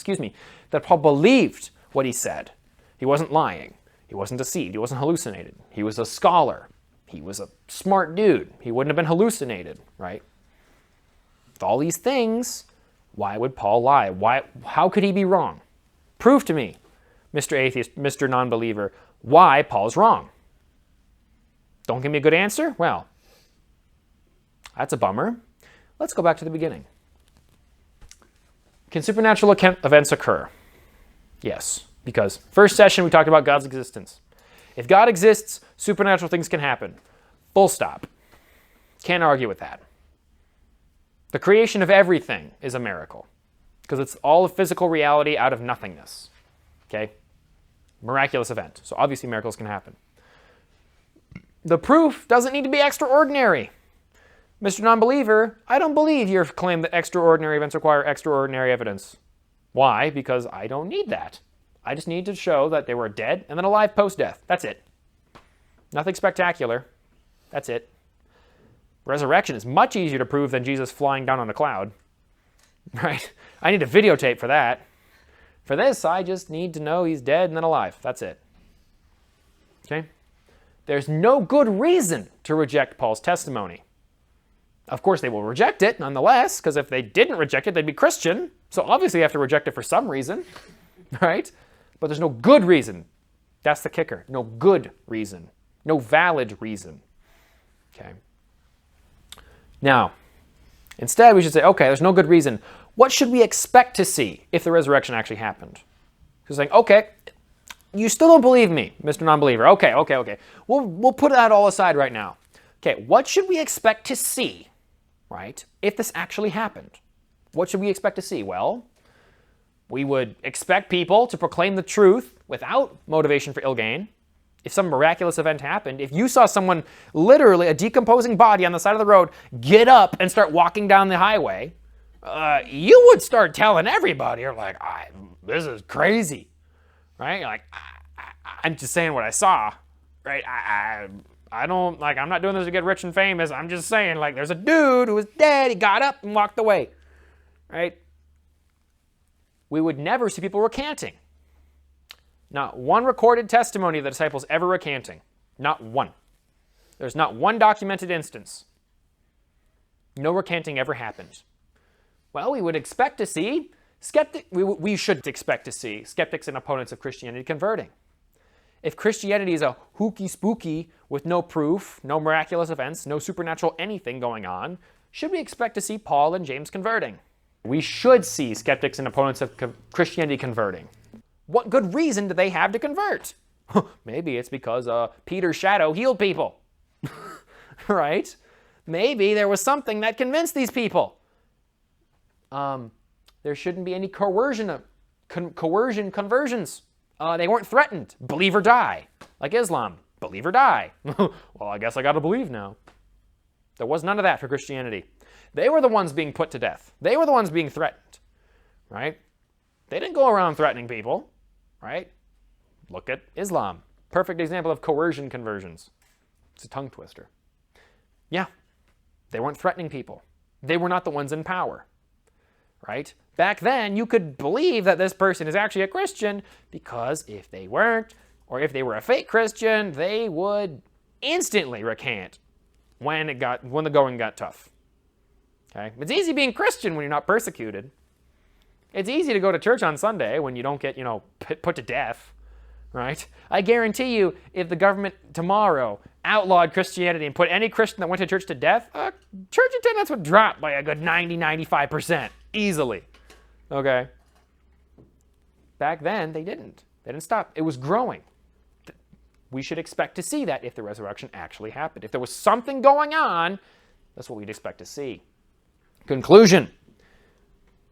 that Paul believed what he said. He wasn't lying. He wasn't deceived. He wasn't hallucinated. He was a scholar. He was a smart dude. He wouldn't have been hallucinated, right? With all these things, why would Paul lie? How could he be wrong? Prove to me, Mr. Atheist, Mr. Non-Believer, why Paul's wrong. Don't give me a good answer? Well, that's a bummer. Let's go back to the beginning. Can supernatural events occur? Yes, because first session we talked about God's existence. If God exists, supernatural things can happen. Full stop. Can't argue with that. The creation of everything is a miracle because it's all a physical reality out of nothingness. Okay? Miraculous event. So obviously miracles can happen. The proof doesn't need to be extraordinary. Mr. Non-Believer, I don't believe your claim that extraordinary events require extraordinary evidence. Why? Because I don't need that. I just need to show that they were dead and then alive post-death. That's it. Nothing spectacular. That's it. Resurrection is much easier to prove than Jesus flying down on a cloud. Right? I need a videotape for that. For this, I just need to know he's dead and then alive. That's it. Okay? There's no good reason to reject Paul's testimony. Of course, they will reject it nonetheless, because if they didn't reject it, they'd be Christian. So obviously, they have to reject it for some reason, right? But there's no good reason. That's the kicker. No good reason. No valid reason. Okay. Now, instead, we should say, okay, there's no good reason. What should we expect to see if the resurrection actually happened? Because saying, okay, you still don't believe me, Mr. Non-Believer. Okay. We'll put that all aside right now. Okay, what should we expect to see, right, if this actually happened? What should we expect to see? Well, we would expect people to proclaim the truth without motivation for ill gain. If some miraculous event happened, if you saw someone, literally a decomposing body on the side of the road, get up and start walking down the highway, you would start telling everybody, you're like, this is crazy, right? You're like, I'm just saying what I saw, right? I don't, like, I'm not doing this to get rich and famous. I'm just saying, like, there's a dude who was dead. He got up and walked away, right? We would never see people recanting. Not one recorded testimony of the disciples ever recanting. Not one. There's not one documented instance. No recanting ever happened. Well, we would expect to see we should expect to see skeptics and opponents of Christianity converting. If Christianity is a hooky spooky with no proof, no miraculous events, no supernatural anything going on, should we expect to see Paul and James converting? We should see skeptics and opponents of Christianity converting. What good reason do they have to convert? Maybe it's because Peter's shadow healed people, right? Maybe there was something that convinced these people. There shouldn't be any coercion conversions. They weren't threatened. Believe or die. Like Islam. Believe or die. Well, I guess I got to believe now. There was none of that for Christianity. They were the ones being put to death. They were the ones being threatened, right? They didn't go around threatening people, right? Look at Islam. Perfect example of coercion conversions. It's a tongue twister. Yeah, they weren't threatening people. They were not the ones in power, right? Back then, you could believe that this person is actually a Christian because if they weren't, or if they were a fake Christian, they would instantly recant. when the going got tough. Okay? It's easy being Christian when you're not persecuted. It's easy to go to church on Sunday when you don't get, put to death, right? I guarantee you, if the government tomorrow outlawed Christianity and put any Christian that went to church to death, church attendance would drop by a good 90-95% easily. Okay? Back then, they didn't. They didn't stop. It was growing. We should expect to see that if the resurrection actually happened. If there was something going on, that's what we'd expect to see. Conclusion.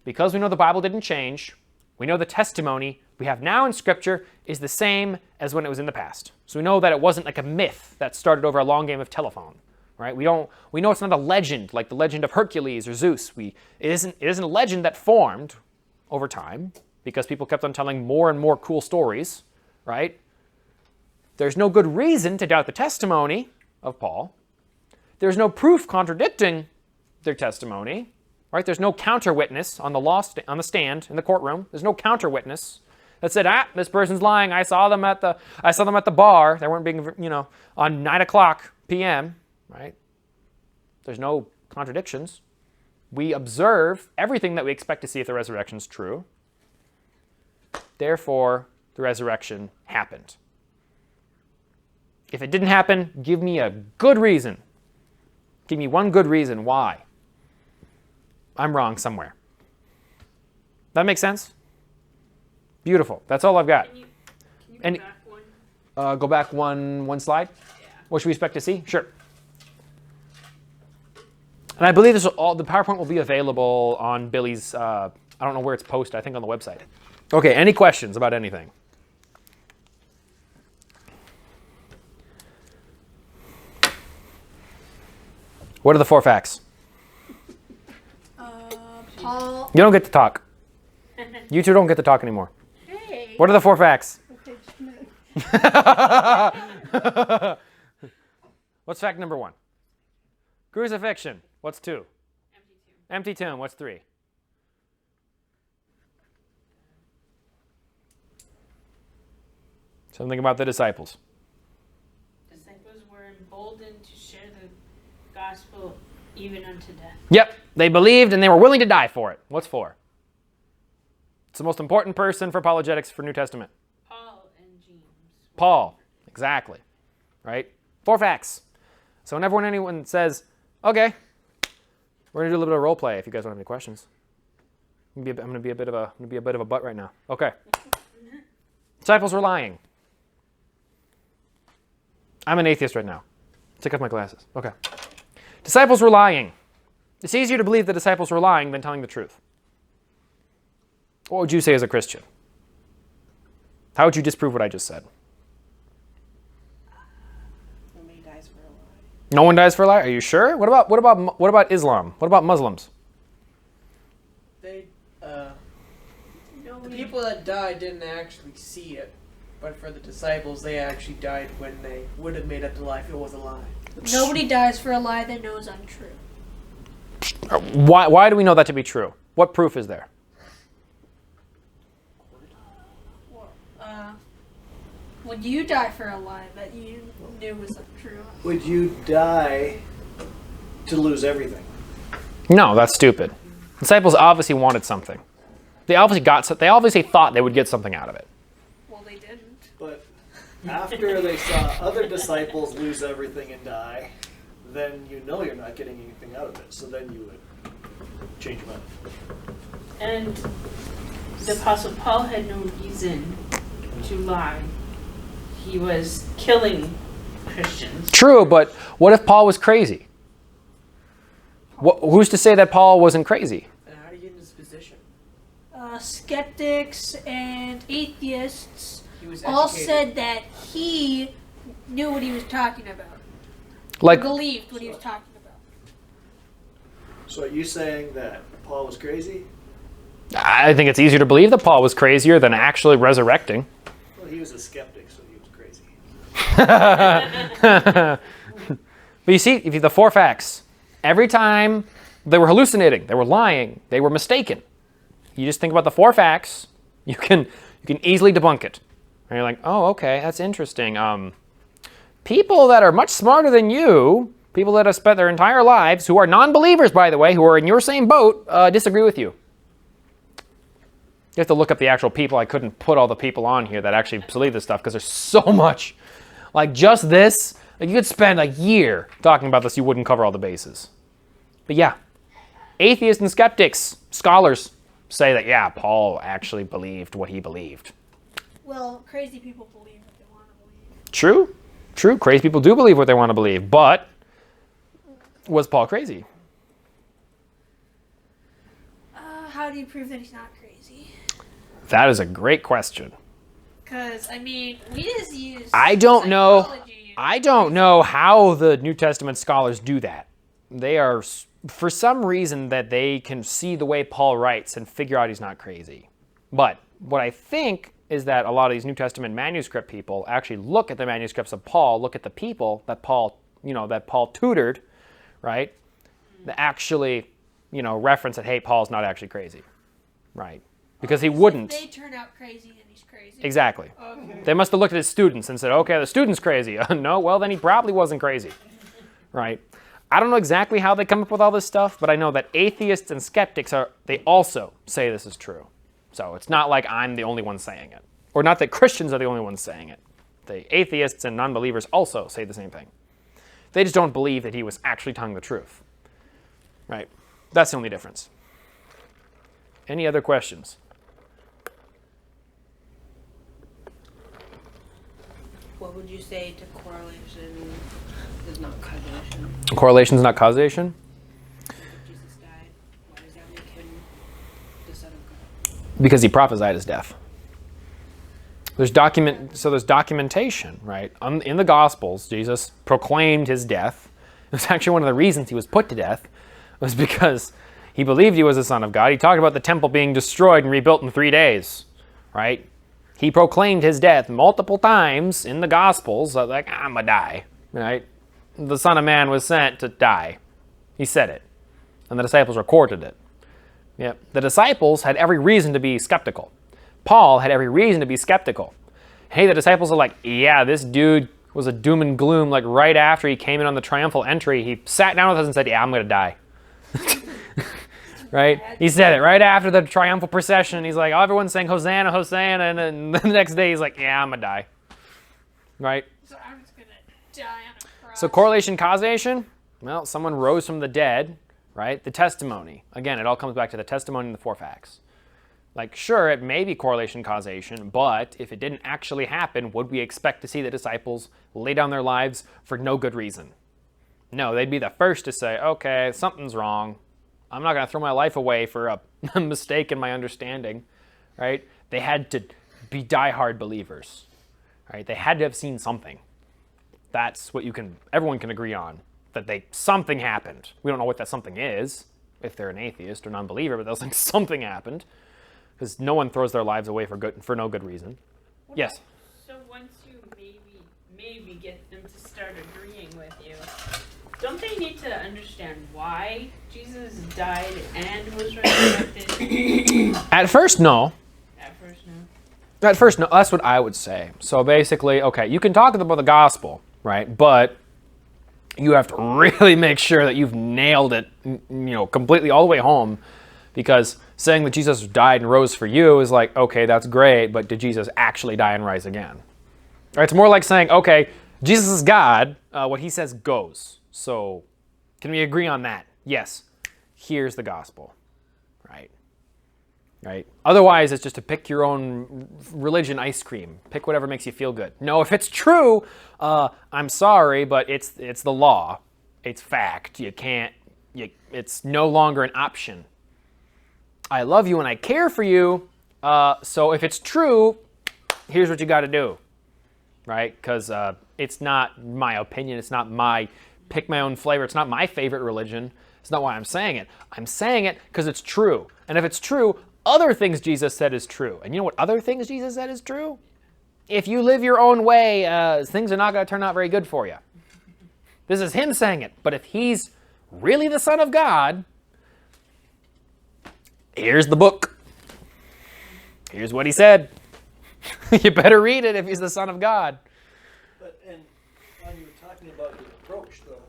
Because we know the Bible didn't change, we know the testimony we have now in Scripture is the same as when it was in the past. So we know that it wasn't like a myth that started over a long game of telephone, right? We know it's not a legend like the legend of Hercules or Zeus. It isn't a legend that formed over time because people kept on telling more and more cool stories, right? There's no good reason to doubt the testimony of Paul. There's no proof contradicting their testimony. Right? There's no counter witness on the stand in the courtroom. There's no counter witness that said, this person's lying. I saw them at the bar. They weren't being, on 9:00 p.m. Right? There's no contradictions. We observe everything that we expect to see if the resurrection is true. Therefore, the resurrection happened. If it didn't happen, give me a good reason. Give me one good reason why I'm wrong somewhere. That makes sense? Beautiful. That's all I've got. Can you go back one? Go back one slide? Yeah. What should we expect to see? Sure. And I believe the PowerPoint will be available on Billy's, I don't know where it's posted, I think on the website. Okay, any questions about anything? What are the 4 facts? Paul. You don't get to talk. You two don't get to talk anymore. Hey. What are the 4 facts? Okay, Schmidt. What's fact number 1? Crucifixion. What's 2? Empty tomb. Empty tomb. What's 3? Something about the disciples. Disciples were emboldened to share the gospel even unto death. Yep. They believed and they were willing to die for it. What's 4? It's the most important person for apologetics for New Testament. Paul and James. Paul. Exactly. Right? 4 facts. So whenever anyone says, okay, we're going to do a little bit of role play if you guys don't have any questions. I'm going to be a bit of a butt right now. Okay. Disciples were lying. I'm an atheist right now. Take off my glasses. Okay. Disciples were lying. It's easier to believe the disciples were lying than telling the truth. What would you say as a Christian? How would you disprove what I just said? Nobody dies for a lie. No one dies for a lie? Are you sure? What about Islam? What about Muslims? They, No, the people that died didn't actually see it, but for the disciples, they actually died when they would have made up the lie if it was a lie. Nobody dies for a lie that knows untrue. Why do we know that to be true? What proof is there? Would you die for a lie that you knew was untrue? Would you die to lose everything? No, that's stupid. Disciples obviously wanted something. They obviously thought they would get something out of it. Well, they didn't. But after they saw other disciples lose everything and die, then you know you're not getting anything out of it. So then you would change your mind. And the Apostle Paul had no reason to lie. He was killing Christians. True, but what if Paul was crazy? Who's to say that Paul wasn't crazy? And how do you get in this position? Skeptics and atheists He was all educated. said that he knew what he was talking about. Like, Believed what he was talking about. So are you saying that Paul was crazy? I think it's easier to believe that Paul was crazier than actually resurrecting. Well, he was a skeptic, so he was crazy. But you see, the 4 facts. Every time they were hallucinating, they were lying, they were mistaken. You just think about the 4 facts, you can easily debunk it. And you're like, oh, okay, that's interesting. People that are much smarter than you People that have spent their entire lives, who are non-believers, by the way, who are in your same boat, disagree with you. You have to look up the actual people. I couldn't put all the people on here that actually believe this stuff because there's so much. Like just this, like you could spend a year talking about this, you wouldn't cover all the bases. But yeah, atheists and skeptics, scholars say that, yeah, Paul actually believed what he believed. Well, crazy people believe what they want to believe. True, true. Crazy people do believe what they want to believe, but was Paul crazy? How do you prove that he's not crazy? That is a great question. Because, I mean, we just use I don't know. psychology. I don't know how the New Testament scholars do that. They are, for some reason, that they can see the way Paul writes and figure out he's not crazy. But what I think is that a lot of these New Testament manuscript people actually look at the manuscripts of Paul, look at the people that Paul, that Paul tutored, right? That actually, reference that, hey, Paul's not actually crazy, right? Because he wouldn't. If they turn out crazy, then he's crazy. Exactly. Okay. They must have looked at his students and said, okay, the student's crazy. No, well, then he probably wasn't crazy, right? I don't know exactly how they come up with all this stuff, but I know that atheists and skeptics they also say this is true. So it's not like I'm the only one saying it. Or not that Christians are the only ones saying it. The atheists and non-believers also say the same thing. They just don't believe that he was actually telling the truth, right? That's the only difference. Any other questions? What would you say to correlation is not causation? Correlation is not causation? If Jesus died, why does that make him the Son of God? Because he prophesied his death. There's documentation, right? In the Gospels, Jesus proclaimed his death. It was actually one of the reasons he was put to death, was because he believed he was the Son of God. He talked about the temple being destroyed and rebuilt in 3 days, right? He proclaimed his death multiple times in the Gospels, like, I'm going to die, right? The Son of Man was sent to die. He said it, and the disciples recorded it. Yep. The disciples had every reason to be skeptical. Paul had every reason to be skeptical. Hey, the disciples are like, yeah, this dude was a doom and gloom. Like right after he came in on the triumphal entry, he sat down with us and said, yeah, I'm going to die. Right? He said it right after the triumphal procession. He's like, oh, everyone's saying Hosanna, Hosanna. And then the next day he's like, yeah, I'm going to die. Right? So I'm just going to die on a cross. So correlation, causation, well, someone rose from the dead, right? The testimony. Again, it all comes back to the testimony and the 4 facts. Like, sure, it may be correlation, causation, but if it didn't actually happen, would we expect to see the disciples lay down their lives for no good reason? No, they'd be the first to say, okay, something's wrong. I'm not going to throw my life away for a mistake in my understanding, right? They had to be diehard believers, right? They had to have seen something. That's what everyone can agree on, that something happened. We don't know what that something is, if they're an atheist or non-believer, but they'll think something happened. Because no one throws their lives away for no good reason. Yes? So once you maybe get them to start agreeing with you, don't they need to understand why Jesus died and was resurrected? At first, no. At first, no. At first, no. That's what I would say. So basically, okay, you can talk about the gospel, right? But you have to really make sure that you've nailed it, completely all the way home. Because saying that Jesus died and rose for you is like, okay, that's great, but did Jesus actually die and rise again? Right? It's more like saying, okay, Jesus is God. What he says goes. So can we agree on that? Yes. Here's the gospel. Right? Otherwise, it's just to pick your own religion ice cream. Pick whatever makes you feel good. No, if it's true, I'm sorry, but it's the law. It's fact. It's no longer an option. I love you and I care for you, so if it's true, here's what you got to do, right? Because it's not my opinion. It's not my pick my own flavor. It's not my favorite religion. It's not why I'm saying it. I'm saying it because it's true. And if it's true, other things Jesus said is true. And you know what other things Jesus said is true? If you live your own way, things are not going to turn out very good for you. This is him saying it. But if he's really the Son of God, here's the book. Here's what he said. You better read it if he's the Son of God. But, and when you were talking about your approach, though,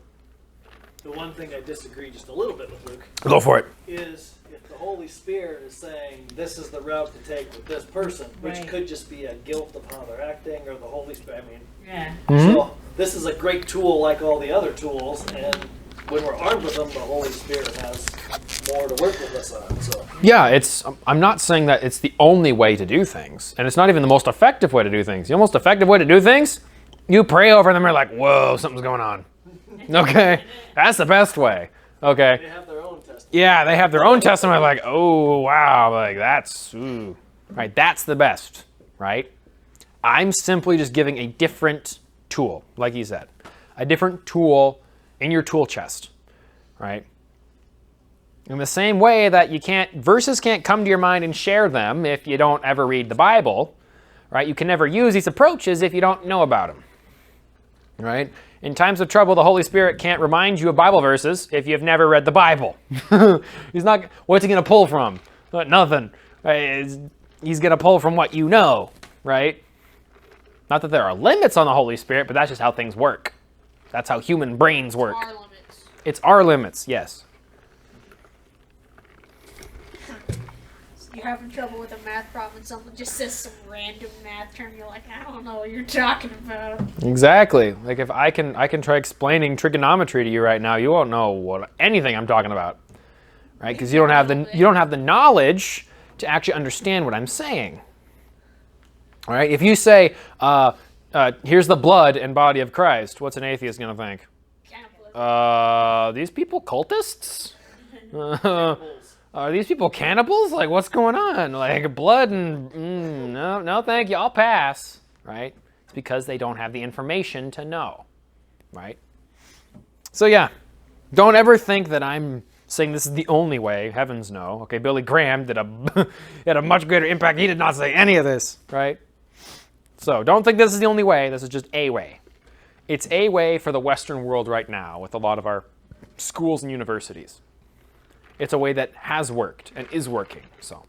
the one thing I disagree just a little bit with Luke Go for it. is if the Holy Spirit is saying this is the route to take with this person, which Right. could just be a guilt of how they're acting, or the Holy Spirit. I mean, Yeah. so this is a great tool like all the other tools, and when we're armed with them, the Holy Spirit has more to work with us on. So Yeah, I'm not saying that it's the only way to do things, and it's not even the most effective way to do things. The most effective way to do things, you pray over them and you're like, whoa, something's going on. Okay? That's the best way. Okay? they have their own test. Yeah, they have their own testimony, like, oh, wow, like, that's, ooh. Right, that's the best, right? I'm simply just giving a different tool, like he said. A different tool in your tool chest, right? In the same way that verses can't come to your mind and share them if you don't ever read the Bible, right? You can never use these approaches if you don't know about them, right? In times of trouble, the Holy Spirit can't remind you of Bible verses if you've never read the Bible. He's not, what's he going to pull from? Nothing. He's going to pull from what you know, right? Not that there are limits on the Holy Spirit, but that's just how things work. That's how human brains work. Our limits. It's our limits, yes. You're having trouble with a math problem and someone just says some random math term, you're like, I don't know what you're talking about. Exactly. Like if I can try explaining trigonometry to you right now, you won't know anything I'm talking about, right? Because you don't have the knowledge to actually understand what I'm saying. All right. If you say, here's the blood and body of Christ, what's an atheist going to think? Cannibalism. These people cultists? Are these people cannibals? Like, what's going on? Like, blood and... no, thank you. I'll pass. Right? It's because they don't have the information to know. Right? So, yeah. Don't ever think that I'm saying this is the only way. Heavens no. Okay, Billy Graham had a much greater impact. He did not say any of this. Right? So, don't think this is the only way. This is just a way. It's a way for the Western world right now with a lot of our schools and universities. It's a way that has worked and is working. So